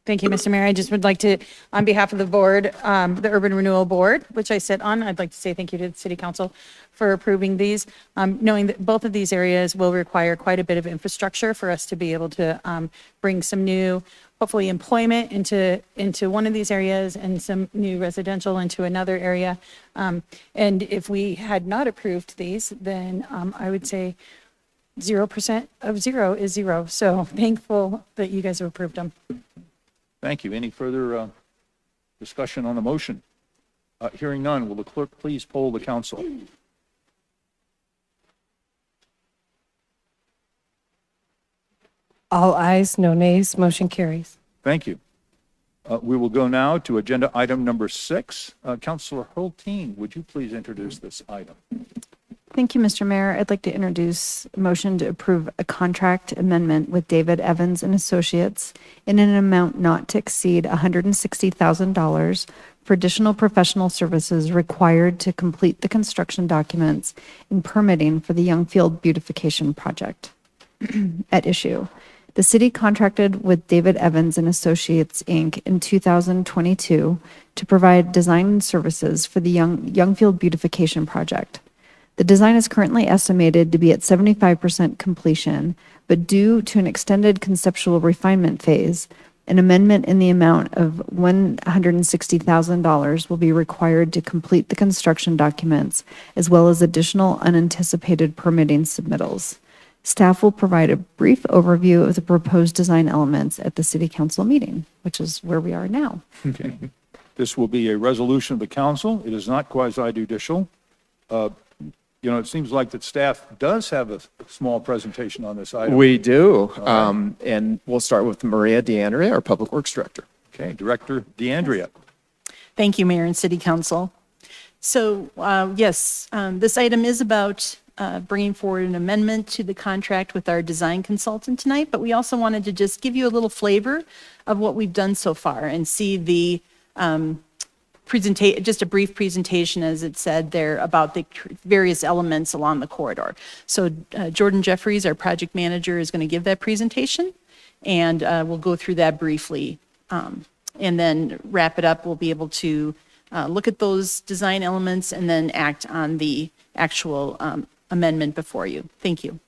Thank you, Mr. Mayor. I just would like to, on behalf of the board, the Urban Renewal Board, which I sit on, I'd like to say thank you to the City Council for approving these, knowing that both of these areas will require quite a bit of infrastructure for us to be able to bring some new, hopefully, employment into one of these areas and some new residential into another area. And if we had not approved these, then I would say 0% of 0 is 0. So thankful that you guys have approved them. Thank you. Any further discussion on the motion? Hearing none, will the clerk please poll the council? All ayes, no nays. Motion carries. Thank you. We will go now to agenda item number 6. Councilor Hulteen, would you please introduce this item? Thank you, Mr. Mayor. I'd like to introduce a motion to approve a contract amendment with David Evans and Associates in an amount not to exceed $160,000 for additional professional services required to complete the construction documents and permitting for the Youngfield beautification project. At issue, the city contracted with David Evans and Associates, Inc. in 2022 to provide design services for the Youngfield beautification project. The design is currently estimated to be at 75% completion, but due to an extended conceptual refinement phase, an amendment in the amount of $160,000 will be required to complete the construction documents, as well as additional unanticipated permitting submittals. Staff will provide a brief overview of the proposed design elements at the City Council meeting, which is where we are now. Okay. This will be a resolution of the council. It is not quasi-judicial. It seems like that staff does have a small presentation on this item. We do. And we'll start with Maria DeAndrea, our Public Works Director. Okay, Director DeAndrea. Thank you, Mayor and City Council. So, yes, this item is about bringing forward an amendment to the contract with our design consultant tonight, but we also wanted to just give you a little flavor of what we've done so far and see the just a brief presentation, as it said there, about the various elements along the corridor. So Jordan Jeffries, our project manager, is going to give that presentation, and we'll go through that briefly. And then wrap it up, we'll be able to look at those design elements and then act on the actual amendment before you. Thank you.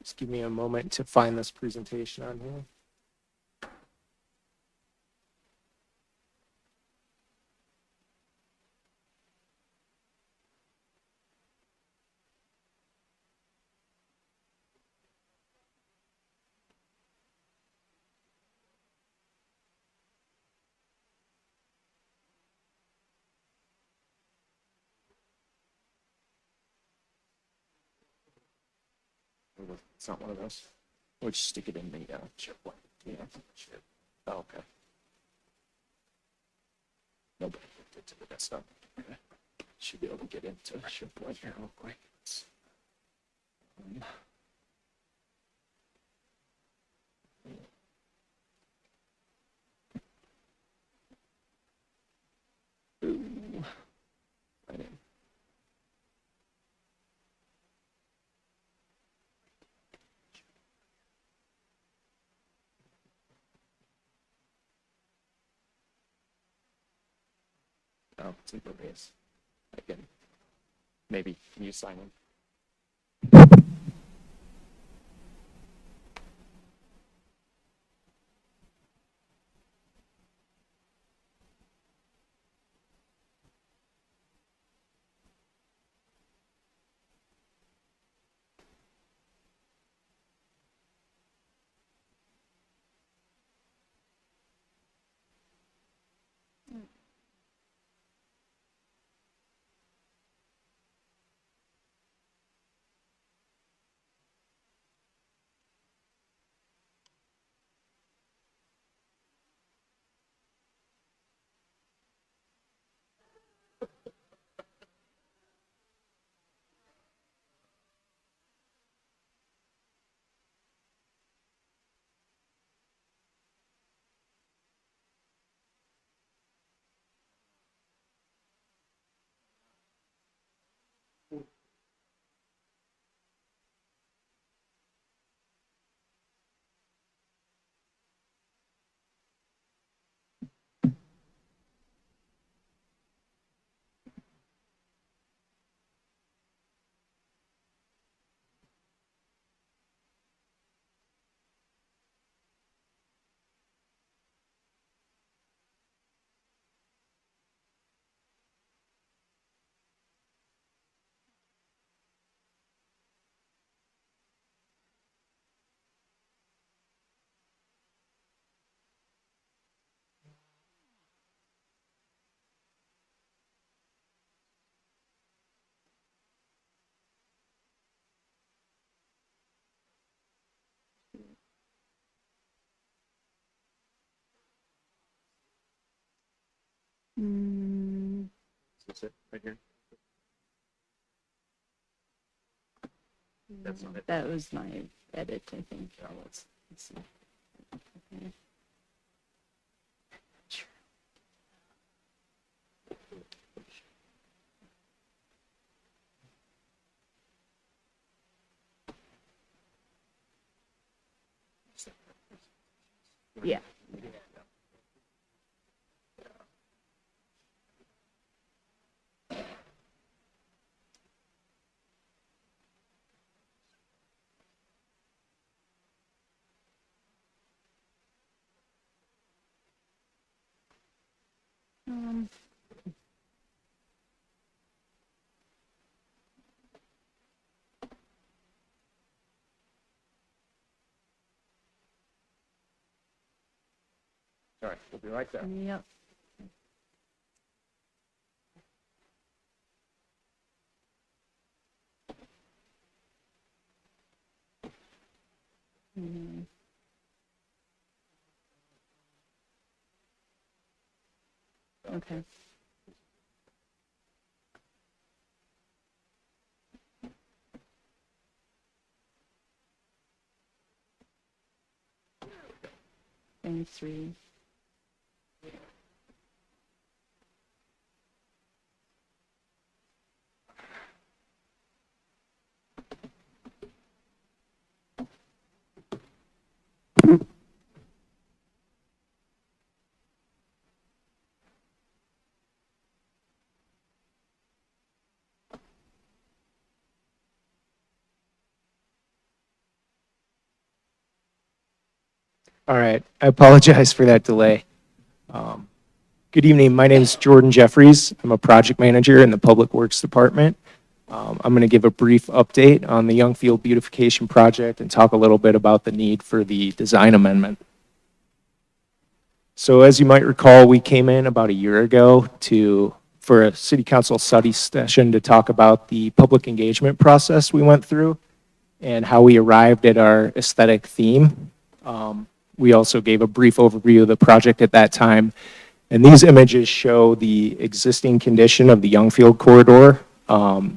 Just give me a moment to find this presentation on here. It's not one of those. We'll just stick it in the SharePoint. Yeah. Sure. Oh, okay. Nobody hooked it to the desktop. Okay. Should be able to get into SharePoint here real quick. Ooh. Right in. Oh, it's in Burmese. Again, maybe can you sign in? That's it, right here. That's not it. That was my edit, I think. Let's see. Okay. Yeah. All right, we'll be right there. Yep. Okay. And 3. All right, I apologize for that delay. Good evening, my name is Jordan Jeffries. I'm a project manager in the Public Works Department. I'm going to give a brief update on the Youngfield Beautification Project and talk a little bit about the need for the design amendment. So as you might recall, we came in about a year ago for a city council study session to talk about the public engagement process we went through and how we arrived at our aesthetic theme. We also gave a brief overview of the project at that time. And these images show the existing condition of the Youngfield corridor.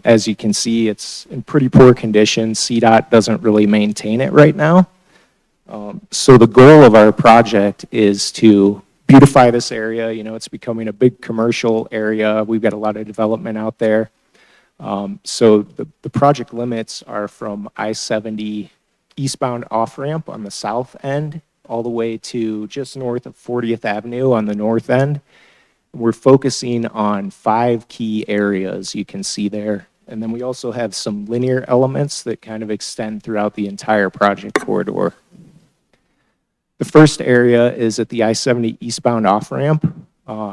As you can see, it's in pretty poor condition. CDOT doesn't really maintain it right now. So the goal of our project is to beautify this area. You know, it's becoming a big commercial area. We've got a lot of development out there. So the project limits are from I-70 eastbound off-ramp on the south end all the way to just north of 40th Avenue on the north end. We're focusing on 5 key areas you can see there. And then we also have some linear elements that kind of extend throughout the entire project corridor. The first area is at the I-70 eastbound off-ramp.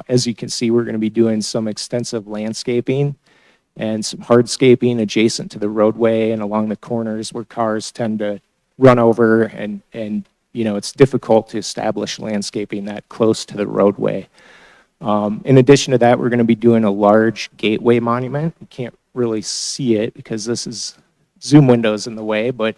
As you can see, we're going to be doing some extensive landscaping and some hardscaping adjacent to the roadway and along the corners where cars tend to run over and you know, it's difficult to establish landscaping that close to the roadway. In addition to that, we're going to be doing a large gateway monument. You can't really see it because this is zoom windows in the way, but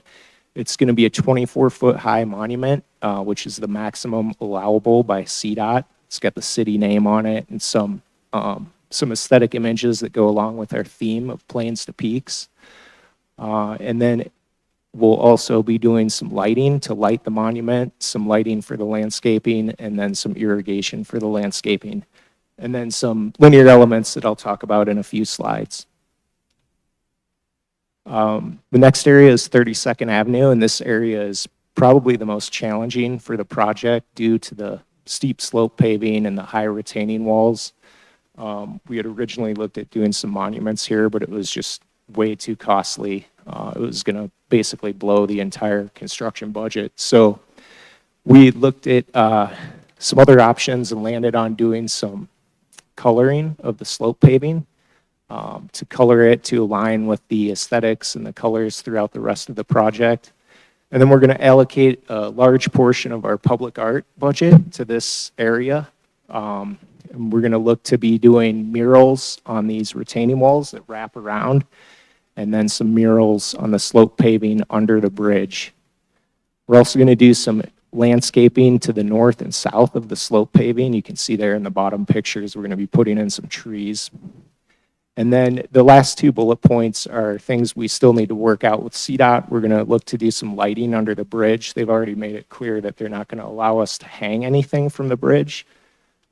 it's going to be a 24-foot high monument, which is the maximum allowable by CDOT. It's got the city name on it and some aesthetic images that go along with our theme of plains to peaks. And then we'll also be doing some lighting to light the monument, some lighting for the landscaping, and then some irrigation for the landscaping. And then some linear elements that I'll talk about in a few slides. The next area is 32nd Avenue, and this area is probably the most challenging for the project due to the steep slope paving and the high retaining walls. We had originally looked at doing some monuments here, but it was just way too costly. It was going to basically blow the entire construction budget. So we looked at some other options and landed on doing some coloring of the slope paving to color it to align with the aesthetics and the colors throughout the rest of the project. And then we're going to allocate a large portion of our public art budget to this area. And we're going to look to be doing murals on these retaining walls that wrap around, and then some murals on the slope paving under the bridge. We're also going to do some landscaping to the north and south of the slope paving. You can see there in the bottom pictures, we're going to be putting in some trees. And then the last 2 bullet points are things we still need to work out with CDOT. We're going to look to do some lighting under the bridge. They've already made it clear that they're not going to allow us to hang anything from the bridge.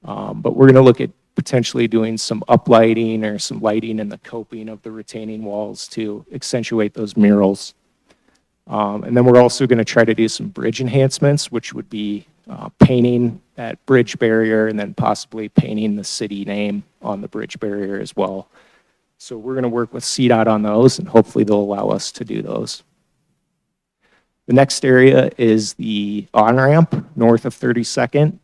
But we're going to look at potentially doing some uplighting or some lighting in the coping of the retaining walls to accentuate those murals. And then we're also going to try to do some bridge enhancements, which would be painting that bridge barrier and then possibly painting the city name on the bridge barrier as well. So we're going to work with CDOT on those, and hopefully they'll allow us to do those. The next area is the on-ramp north of 32nd.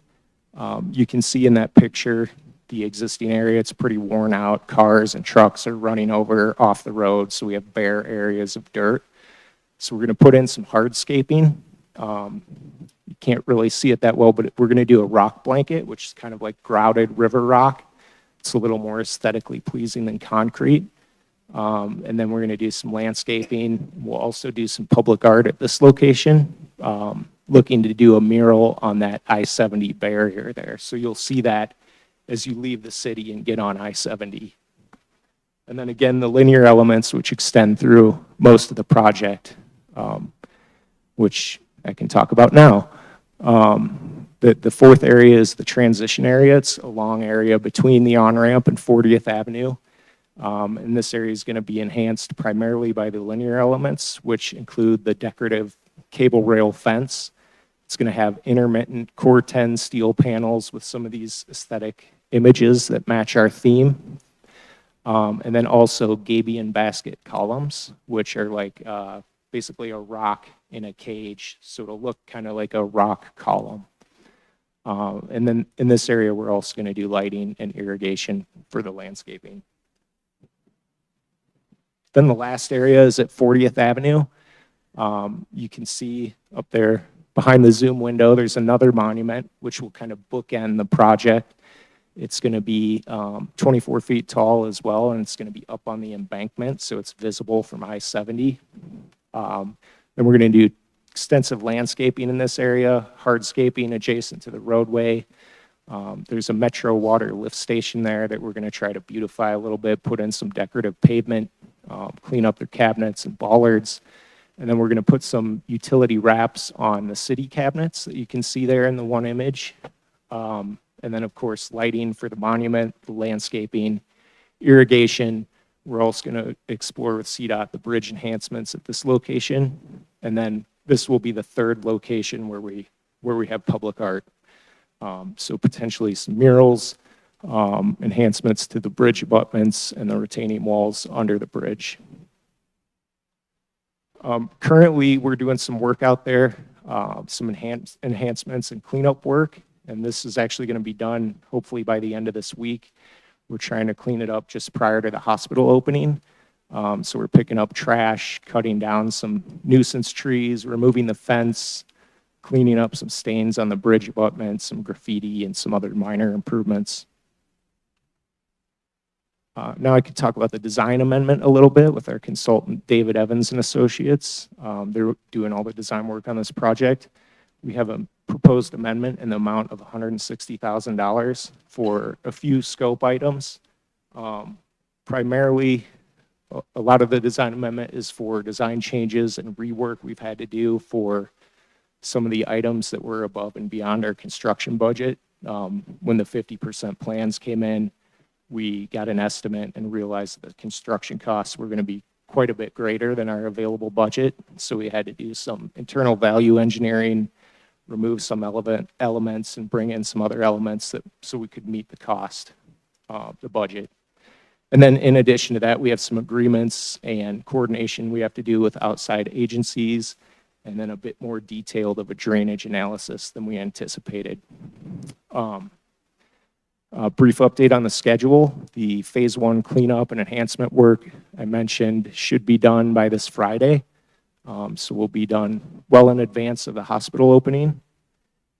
You can see in that picture the existing area. It's pretty worn out. Cars and trucks are running over off the road, so we have bare areas of dirt. So we're going to put in some hardscaping. You can't really see it that well, but we're going to do a rock blanket, which is kind of like grouted river rock. It's a little more aesthetically pleasing than concrete. And then we're going to do some landscaping. We'll also do some public art at this location, looking to do a mural on that I-70 barrier there. So you'll see that as you leave the city and get on I-70. And then again, the linear elements which extend through most of the project, which I can talk about now. The fourth area is the transition area. It's a long area between the on-ramp and 40th Avenue. And this area is going to be enhanced primarily by the linear elements, which include the decorative cable rail fence. It's going to have intermittent Core 10 steel panels with some of these aesthetic images that match our theme. And then also gabion basket columns, which are like basically a rock in a cage, so it'll look kind of like a rock column. And then in this area, we're also going to do lighting and irrigation for the landscaping. Then the last area is at 40th Avenue. You can see up there behind the Zoom window, there's another monument which will kind of bookend the project. It's going to be 24 feet tall as well, and it's going to be up on the embankment, so it's visible from I-70. Then we're going to do extensive landscaping in this area, hardscaping adjacent to the roadway. There's a Metro Water lift station there that we're going to try to beautify a little bit, put in some decorative pavement, clean up their cabinets and bollards. And then we're going to put some utility wraps on the city cabinets that you can see there in the one image. And then, of course, lighting for the monument, the landscaping, irrigation. We're also going to explore with CDOT the bridge enhancements at this location. And then this will be the third location where we have public art. So potentially some murals, enhancements to the bridge abutments and the retaining walls under the bridge. Currently, we're doing some work out there, some enhancements and cleanup work, and this is actually going to be done hopefully by the end of this week. We're trying to clean it up just prior to the hospital opening. So we're picking up trash, cutting down some nuisance trees, removing the fence, cleaning up some stains on the bridge abutments, some graffiti, and some other minor improvements. Now I could talk about the design amendment a little bit with our consultant, David Evans and Associates. They're doing all the design work on this project. We have a proposed amendment in the amount of $160,000 for a few scope items. Primarily, a lot of the design amendment is for design changes and rework we've had to do for some of the items that were above and beyond our construction budget. When the 50% plans came in, we got an estimate and realized that the construction costs were going to be quite a bit greater than our available budget. So we had to do some internal value engineering, remove some elements and bring in some other elements so we could meet the cost of the budget. And then in addition to that, we have some agreements and coordination we have to do with outside agencies, and then a bit more detailed of a drainage analysis than we anticipated. A brief update on the schedule. The phase 1 cleanup and enhancement work I mentioned should be done by this Friday. So we'll be done well in advance of the hospital opening.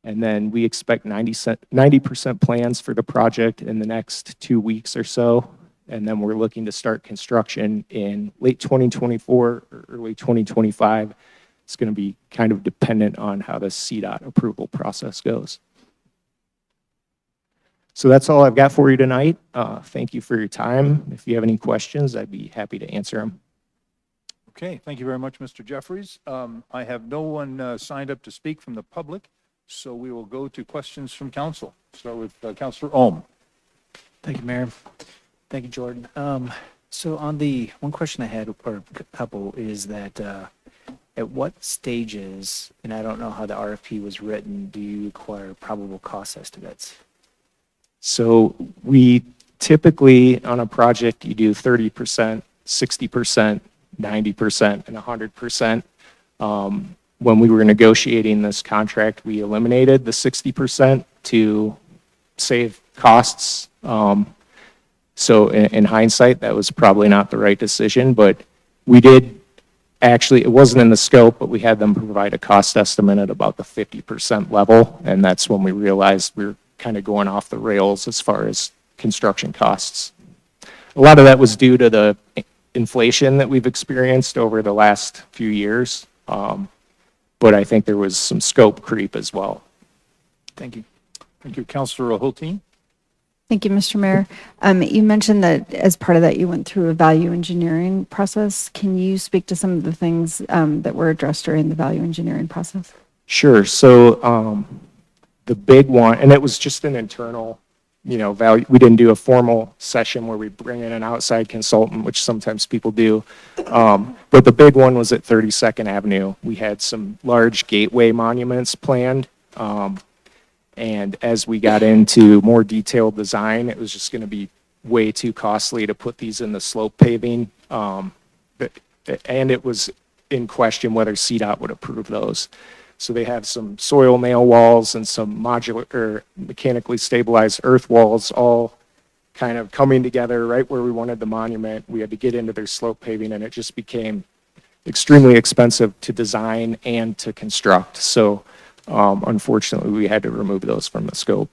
And then we expect 90% plans for the project in the next 2 weeks or so. And then we're looking to start construction in late 2024 or early 2025. It's going to be kind of dependent on how the CDOT approval process goes. So that's all I've got for you tonight. Thank you for your time. If you have any questions, I'd be happy to answer them. Okay, thank you very much, Mr. Jeffries. I have no one signed up to speak from the public, so we will go to questions from council. Start with Councilor Ohm. Thank you, Mayor. Thank you, Jordan. So on the one question I had, or a couple, is that at what stages, and I don't know how the RFP was written, do you require probable cost estimates? So we typically, on a project, you do 30%, 60%, 90%, and 100%. When we were negotiating this contract, we eliminated the 60% to save costs. So in hindsight, that was probably not the right decision, but we did actually, it wasn't in the scope, but we had them provide a cost estimate at about the 50% level, and that's when we realized we were kind of going off the rails as far as construction costs. A lot of that was due to the inflation that we've experienced over the last few years, but I think there was some scope creep as well. Thank you. Thank you, Councilor Hulteen. Thank you, Mr. Mayor. You mentioned that as part of that, you went through a value engineering process. Can you speak to some of the things that were addressed during the value engineering process? Sure. So the big one, and it was just an internal, value. We didn't do a formal session where we bring in an outside consultant, which sometimes people do. But the big one was at 32nd Avenue. We had some large gateway monuments planned. And as we got into more detailed design, it was just going to be way too costly to put these in the slope paving. And it was in question whether CDOT would approve those. So they have some soil nail walls and some modular or mechanically stabilized earth walls all kind of coming together right where we wanted the monument. We had to get into their slope paving, and it just became extremely expensive to design and to construct. So unfortunately, we had to remove those from the scope.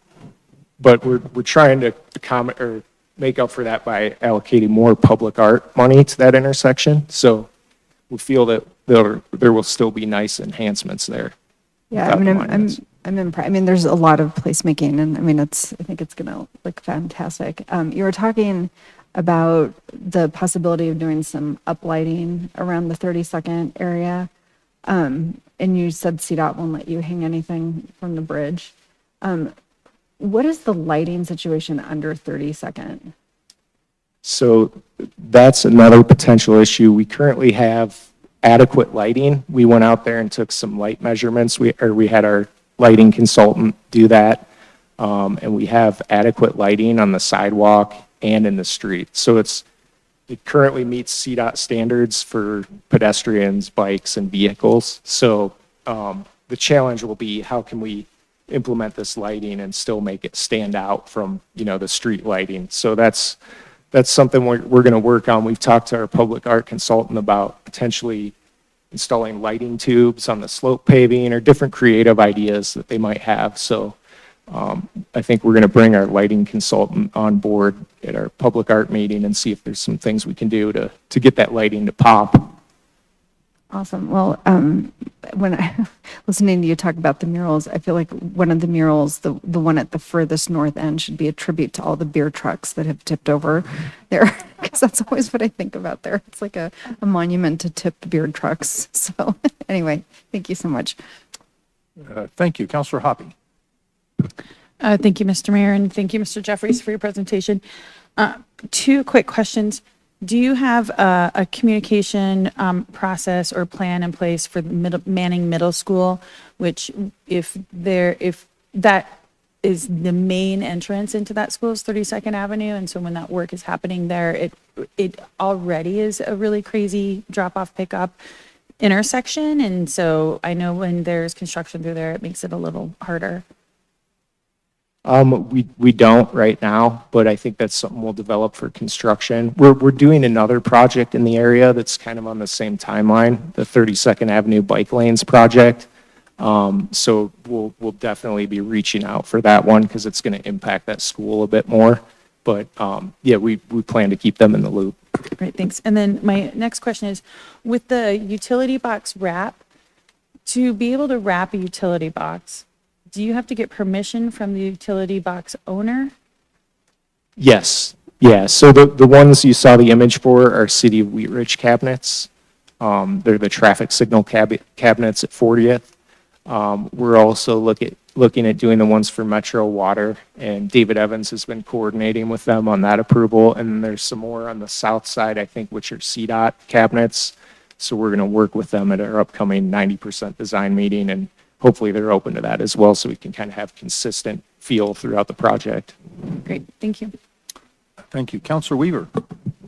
But we're trying to accommodate or make up for that by allocating more public art money to that intersection. So we feel that there will still be nice enhancements there. Yeah, I without the mean, monuments. I'm impressed. I mean, there's a lot of placemaking, and I mean, I think it's gonna look fantastic. You were talking about the possibility of doing some uplighting around the 32nd area, and you said CDOT won't let you hang anything from the bridge. What is the lighting situation under 32nd? So that's another potential issue. We currently have adequate lighting. We went out there and took some light measurements. We had our lighting consultant do that. And we have adequate lighting on the sidewalk and in the street. So it currently meets CDOT standards for pedestrians, bikes, and vehicles. So the challenge will be how can we implement this lighting and still make it stand out from, the street lighting. So that's something we're going to work on. We've talked to our public art consultant about potentially installing lighting tubes on the slope paving or different creative ideas that they might have. So I think we're going to bring our lighting consultant on board at our public art meeting and see if there's some things we can do to get that lighting to pop. Awesome. Well, when I listening to you talk about the murals, I feel like one of the murals, the one at the furthest north end, should be a tribute to all the beer trucks that have tipped over there, because that's always what I think about there. It's like a monument to tipped beer trucks. So anyway, thank you so much. Thank you. Councilor Hoppy. Thank you, Mr. Mayor, and thank you, Mr. Jeffries, for your presentation. Two quick questions. Do you have a communication process or plan in place for Manning Middle School, which if that is the main entrance into that school is 32nd Avenue, and so when that work is happening there, it already is a really crazy drop-off pickup intersection, and so I know when there's construction through there, it makes it a little harder. We don't right now, but I think that's something we'll develop for construction. We're doing another project in the area that's kind of on the same timeline, the 32nd Avenue Bike Lanes project. So we'll definitely be reaching out for that one because it's going to impact that school a bit more. But yeah, we plan to keep them in the loop. Great, thanks. And then my next question is, with the utility box wrap, to be able to wrap a utility box, do you have to get permission from the utility box owner? Yes. Yeah. So the ones you saw the image for are City of Wheat Ridge cabinets. They're the traffic signal cabinets at 40th. We're also looking at doing the ones for Metro Water, and David Evans has been coordinating with them on that approval. And then there's some more on the south side, I think, which are CDOT cabinets. So we're going to work with them at our upcoming 90% design meeting, and hopefully they're open to that as well, so we can kind of have consistent feel throughout the project. Great, thank you. Thank you. Councilor Weaver.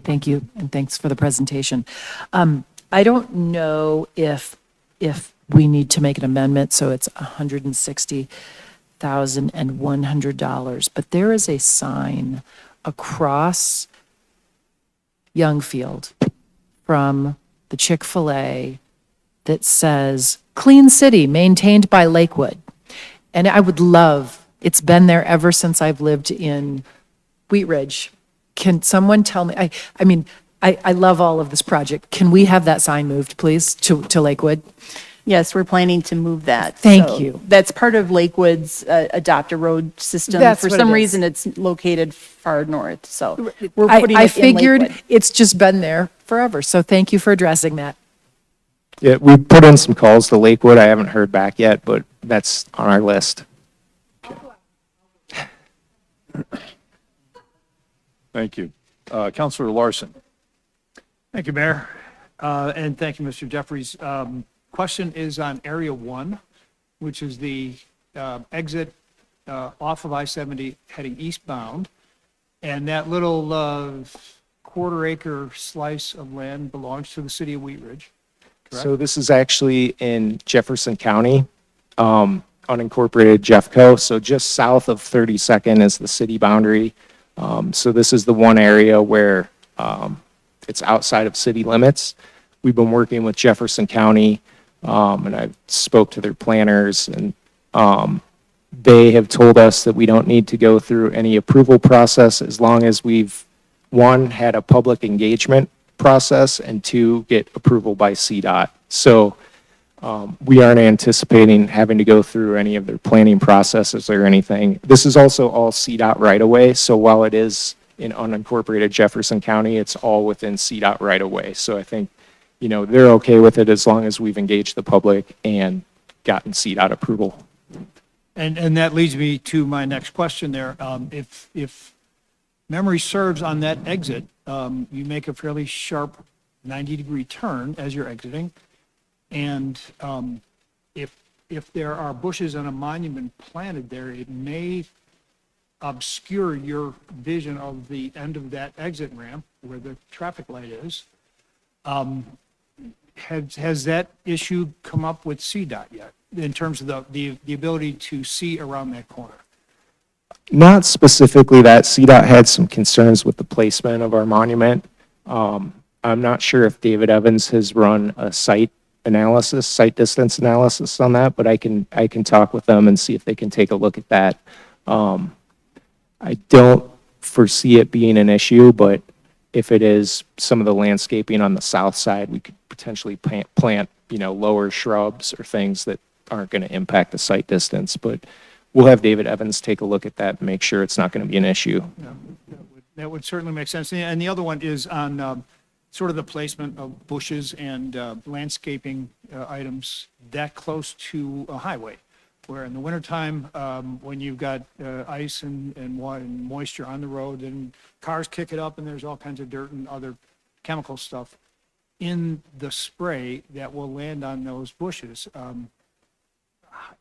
Thank you, and thanks for the presentation. I don't know if we need to make an amendment, so it's $160,100, but there is a sign across Youngfield from the Chick-fil-A that says, "Clean City, maintained by Lakewood." And I would love, it's been there ever since I've lived in Wheat Ridge. Can someone tell me, I love all of this project. Can we have that sign moved, please, to Lakewood? Yes, we're planning to move that. Thank So you. That's part of Lakewood's Adopt a Road system. That's For what some it is. reason, it's located far north, so we're putting I it in figured Lakewood. it's just been there forever, so thank you for addressing that. Yeah, we put in some calls to Lakewood. I haven't heard back yet, but that's on our list. Thank you. Councilor Larson. Thank you, Mayor. And thank you, Mr. Jeffries. Question is on Area 1, which is the exit off of I-70 heading eastbound. And that little quarter-acre slice of land belongs to the city of Wheat Ridge. So this is actually in Jefferson County, unincorporated Jeffco. So just south of 32nd is the city boundary. So this is the one area where it's outside of city limits. We've been working with Jefferson County, and I spoke to their planners, and they have told us that we don't need to go through any approval process as long as we've, one, had a public engagement process, and two, get approval by CDOT. So we aren't anticipating having to go through any of their planning processes or anything. This is also all CDOT right away. So while it is in unincorporated Jefferson County, it's all within CDOT right away. So I think, you know, they're okay with it as long as we've engaged the public and gotten CDOT approval. And that leads me to my next question there. If memory serves on that exit, you make a fairly sharp 90-degree turn as you're exiting. And if there are bushes and a monument planted there, it may obscure your vision of the end of that exit ramp where the traffic light is. Has that issue come up with CDOT yet in terms of the ability to see around that corner? Not specifically that. CDOT had some concerns with the placement of our monument. I'm not sure if David Evans has run a site distance analysis on that, but I can talk with them and see if they can take a look at that. I don't foresee it being an issue, but if it is, some of the landscaping on the south side, we could potentially plant, you know, lower shrubs or things that aren't going to impact the site distance. But we'll have David Evans take a look at that and make sure it's not going to be an issue. Yeah, that would certainly make sense. And the other one is on sort of the placement of bushes and landscaping items that close to a highway, where in the wintertime, when you've got ice and water and moisture on the road, and cars kick it up and there's all kinds of dirt and other chemical stuff in the spray that will land on those bushes.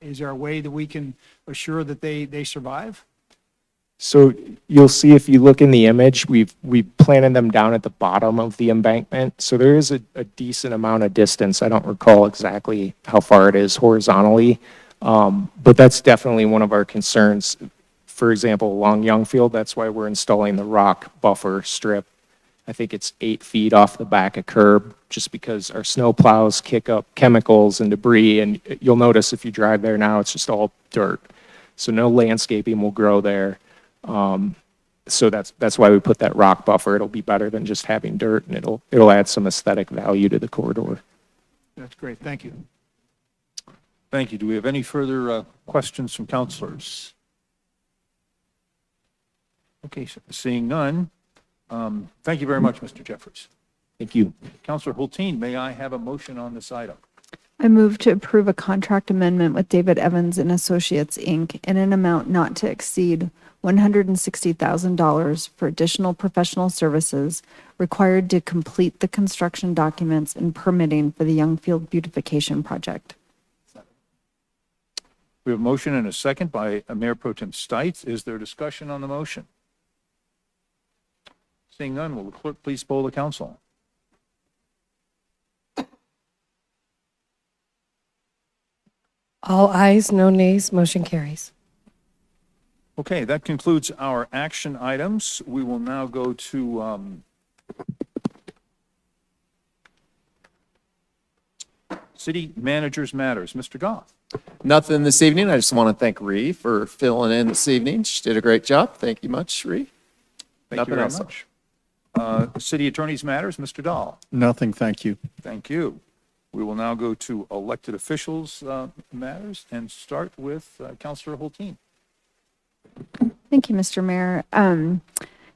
Is there a way that we can assure that they survive? So you'll see if you look in the image, we've planted them down at the bottom of the embankment. So there is a decent amount of distance. I don't recall exactly how far it is horizontally, but that's definitely one of our concerns. For example, along Youngfield, that's why we're installing the rock buffer strip. I think it's 8 feet off the back of curb, just because our snow plows kick up chemicals and debris. And you'll notice if you drive there now, it's just all dirt. So no landscaping will grow there. So that's why we put that rock buffer. It'll be better than just having dirt, and it'll add some aesthetic value to the corridor. That's great. Thank you. Thank you. Do we have any further questions from councilors? Okay, seeing none. Thank you very much, Mr. Jeffers. Thank you. Councilor Hulteen, may I have a motion on this item? I move to approve a contract amendment with David Evans and Associates, Inc. in an amount not to exceed $160,000 for additional professional services required to complete the construction documents and permitting for the Youngfield beautification project. We have a motion and a second by Mayor Pro Tem Stites. Is there discussion on the motion? Seeing none, will the clerk please poll the council? All ayes, no nays, motion carries. Okay, that concludes our action items. We will now go to City Managers Matters. Mr. Goff. Nothing this evening. I just want to thank Ree for filling in this evening. She did a great job. Thank you much, Ree. Thank you very much. City Attorney's Matters. Mr. Dahl. Nothing, thank you. Thank you. We will now go to elected officials matters and start with Councilor Hulteen. Thank you, Mr. Mayor.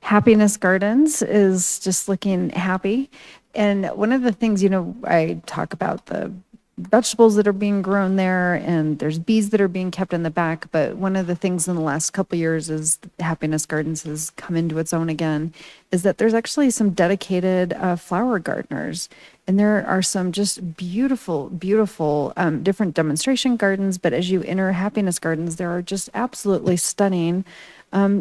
Happiness Gardens is just looking happy. And one of the things, you know, I talk about the vegetables that are being grown there, and there's bees that are being kept in the back. But one of the things in the last couple of years is Happiness Gardens has come into its own again, is that there's actually some dedicated flower gardeners. And there are some just beautiful, beautiful different demonstration gardens. But as you enter Happiness Gardens, there are just absolutely stunning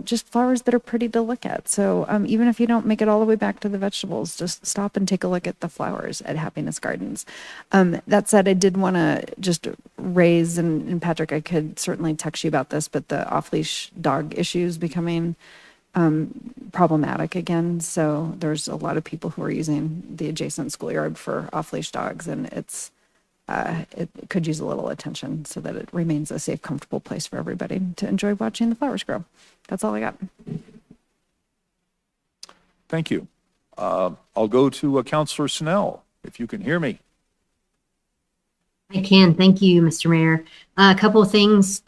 just flowers that are pretty to look at. So even if you don't make it all the way back to the vegetables, just stop and take a look at the flowers at Happiness Gardens. That said, I did want to just raise, and Patrick, I could certainly text you about this, but the off-leash dog issues becoming problematic again. So there's a lot of people who are using the adjacent schoolyard for off-leash dogs, and it could use a little attention so that it remains a safe, comfortable place for everybody to enjoy watching the flowers grow. That's all I got. Thank you. I'll go to Counselor Snell, if you can hear me. I can. Thank you, Mr. Mayor. A couple of things.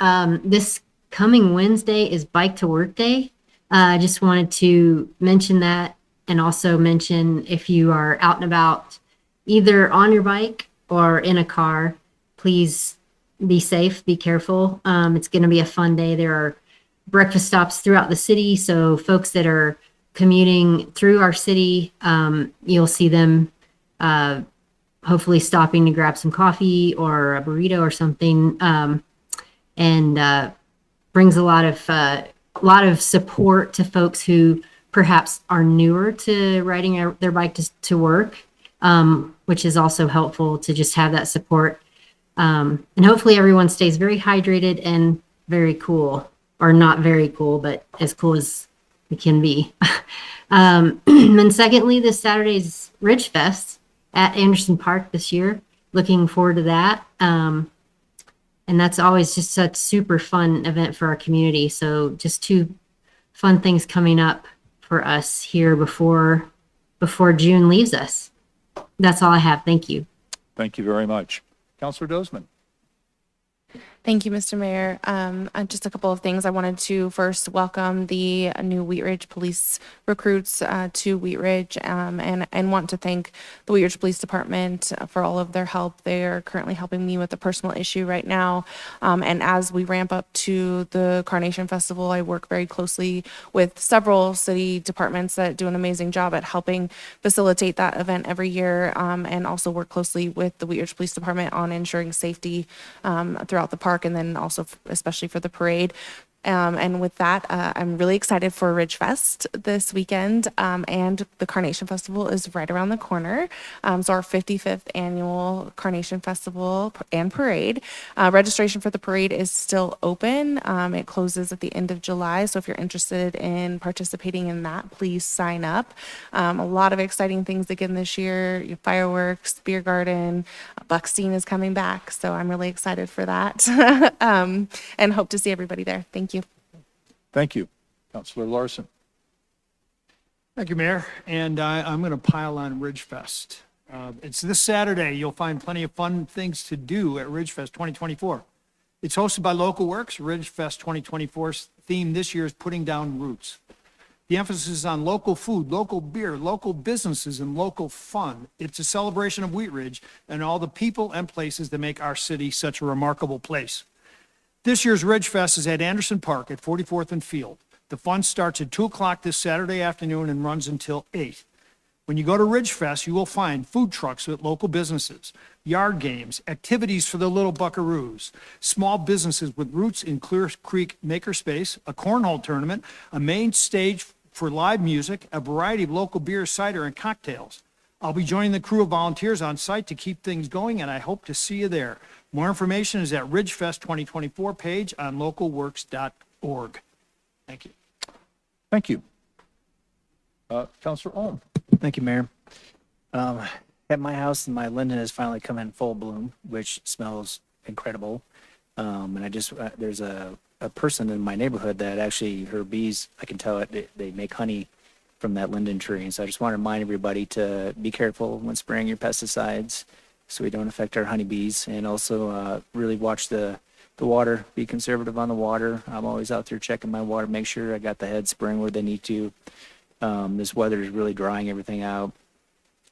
This coming Wednesday is Bike to Work Day. I just wanted to mention that, and also mention if you are out and about, either on your bike or in a car, please be safe, be careful. It's going to be a fun day. There are breakfast stops throughout the city, so folks that are commuting through our city, you'll see them hopefully stopping to grab some coffee or a burrito or something, and brings a lot of support to folks who perhaps are newer to riding their bike to work, which is also helpful to just have that support. And hopefully everyone stays very hydrated and very cool, or not very cool, but as cool as it can be. And secondly, this Saturday's Ridge Fest at Anderson Park this year. Looking forward to that. And that's always just such super fun event for our community. So just two fun things coming up for us here before June leaves us. That's all I have. Thank you. Thank you very much. Counselor Dozeman. Thank you, Mr. Mayor. Just a couple of things. I wanted to first welcome the new Wheat Ridge police recruits to Wheat Ridge, and want to thank the Wheat Ridge Police Department for all of their help. They are currently helping me with a personal issue right now. And as we ramp up to the Carnation Festival, I work very closely with several city departments that do an amazing job at helping facilitate that event every year, and also work closely with the Wheat Ridge Police Department on ensuring safety throughout the park, and then also especially for the parade. And with that, I'm really excited for Ridge Fest this weekend, and the Carnation Festival is right around the corner. So our 55th annual Carnation Festival and Parade. Registration for the parade is still open. It closes at the end of July. So if you're interested in participating in that, please sign up. A lot of exciting things again this year. Fireworks, beer garden, Buckstein is coming back. So I'm really excited for that, and hope to see everybody there. Thank you. Thank you. Counselor Larson. Thank you, Mayor. And I'm going to pile on Ridge Fest. It's this Saturday. You'll find plenty of fun things to do at Ridge Fest 2024. It's hosted by Local Works. Ridge Fest 2024's theme this year is Putting Down Roots. The emphasis is on local food, local beer, local businesses, and local fun. It's a celebration of Wheat Ridge and all the people and places that make our city such a remarkable place. This year's Ridge Fest is at Anderson Park at 44th and Field. The fun starts at 2 o'clock this Saturday afternoon and runs until 8. When you go to Ridge Fest, you will find food trucks at local businesses, yard games, activities for the little buckaroos, small businesses with roots in Clear Creek Makerspace, a cornhole tournament, a main stage for live music, a variety of local beer, cider, and cocktails. I'll be joining the crew of volunteers on site to keep things going, and I hope to see you there. More information is at RidgeFest 2024 page on localworks.org. Thank you. Thank you. Counselor Ohm. Thank you, Mayor. At my house, my linden has finally come in full bloom, which smells incredible. And I just, there's a person in my neighborhood that actually, her bees, I can tell it, they make honey from that linden tree. And so I just want to remind everybody to be careful when spraying your pesticides so we don't affect our honeybees, and also really watch the water, be conservative on the water. I'm always out there checking my water, make sure I got the heads spraying where they need to. This weather is really drying everything out,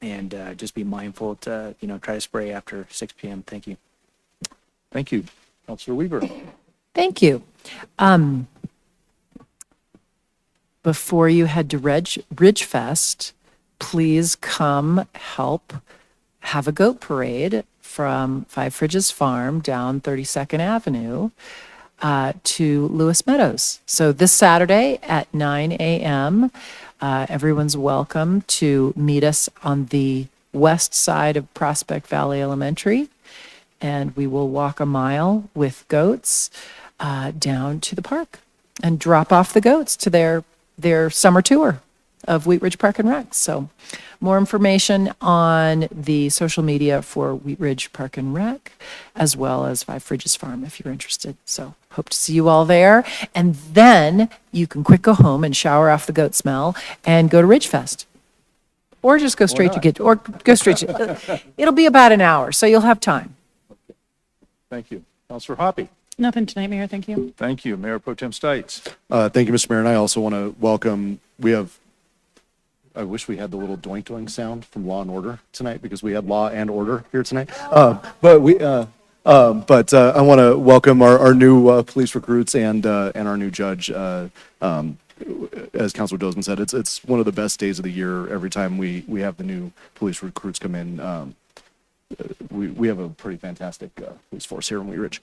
and just be mindful to, try to spray after 6 p.m. Thank you. Thank you. Counselor Weaver. Thank you. Before you head to Ridge Fest, please come help have a goat parade from Five Fridges Farm down 32nd Avenue. to Lewis Meadows. So this Saturday at 9 a.m., everyone's welcome to meet us on the west side of Prospect Valley Elementary. And we will walk a mile with goats down to the park and drop off the goats to their summer tour of Wheat Ridge Park and Rec. So more information on the social media for Wheat Ridge Park and Rec, as well as Five Fridges Farm if you're interested. So hope to see you all there. And then you can quick go home and shower off the goat smell and go to Ridge Fest. Or just go straight to it'll be about an hour, so you'll have time. Thank you. Counselor Hoppy. Nothing tonight, Mayor. Thank you. Thank you. Mayor Pro Tem Stites. Thank you, Mr. Mayor, and I also want to welcome, I wish we had the little doink doink sound from Law and Order tonight, because we had Law and Order here tonight. But I want to welcome our new police recruits and our new judge. As Councilor Dozman said, it's one of the best days of the year every time we have the new police recruits come in. We have a pretty fantastic police force here in Wheat Ridge.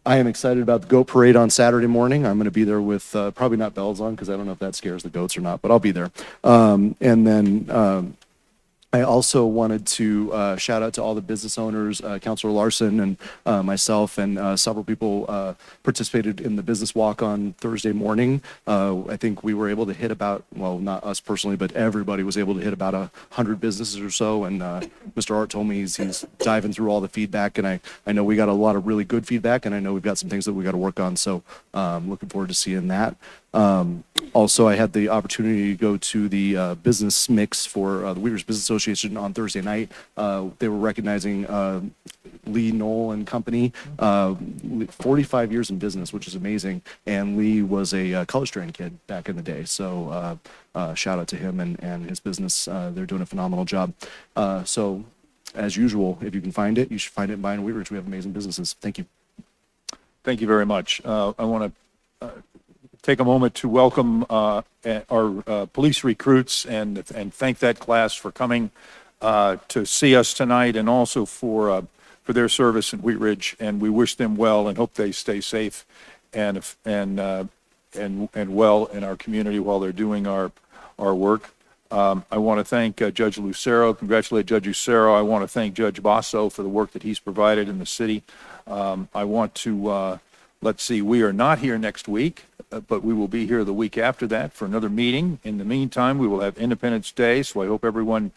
I am excited about the goat parade on Saturday morning. I'm going to be there with probably not bells on, because I don't know if that scares the goats or not, but I'll be there. And then I also wanted to shout out to all the business owners. Councilor Larson and myself and several people participated in the business walk on Thursday morning. I think we were able to hit about, well, not us personally, but everybody was able to hit about 100 businesses or so. And Mr. Art told me he's diving through all the feedback, and I know we got a lot of really good feedback, and I know we've got some things that we got to work on. So looking forward to seeing that. Also, I had the opportunity to go to the business mix for the Wheat Ridge Business Association on Thursday night. They were recognizing Lee Knoll and Company, 45 years in business, which is amazing. And Lee was a college-trained kid back in the day. So shout out to him and his business. They're doing a phenomenal job. So as usual, if you can find it, you should find it in Buying Wheat Ridge. We have amazing businesses. Thank you. Thank you very much. I want to take a moment to welcome our police recruits and thank that class for coming to see us tonight, and also for their service in Wheat Ridge. And we wish them well and hope they stay safe and well in our community while they're doing our work. I want to thank Judge Lucero, congratulate Judge Lucero. I want to thank Judge Basso for the work that he's provided in the city. I want to, let's see, we are not here next week, but we will be here the week after that for another meeting. In the meantime, we will have Independence Day, so I hope everyone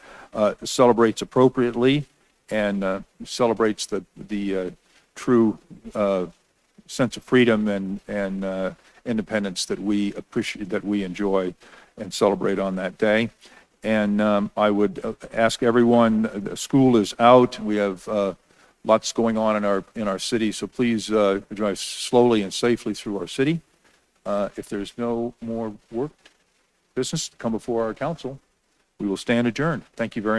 celebrates appropriately and celebrates the true sense of freedom and independence that we appreciate, that we enjoy and celebrate on that day. And I would ask everyone, school is out. We have lots going on in our city, so please drive slowly and safely through our city. If there's no more business to come before our council, we will stand adjourned. Thank you very much.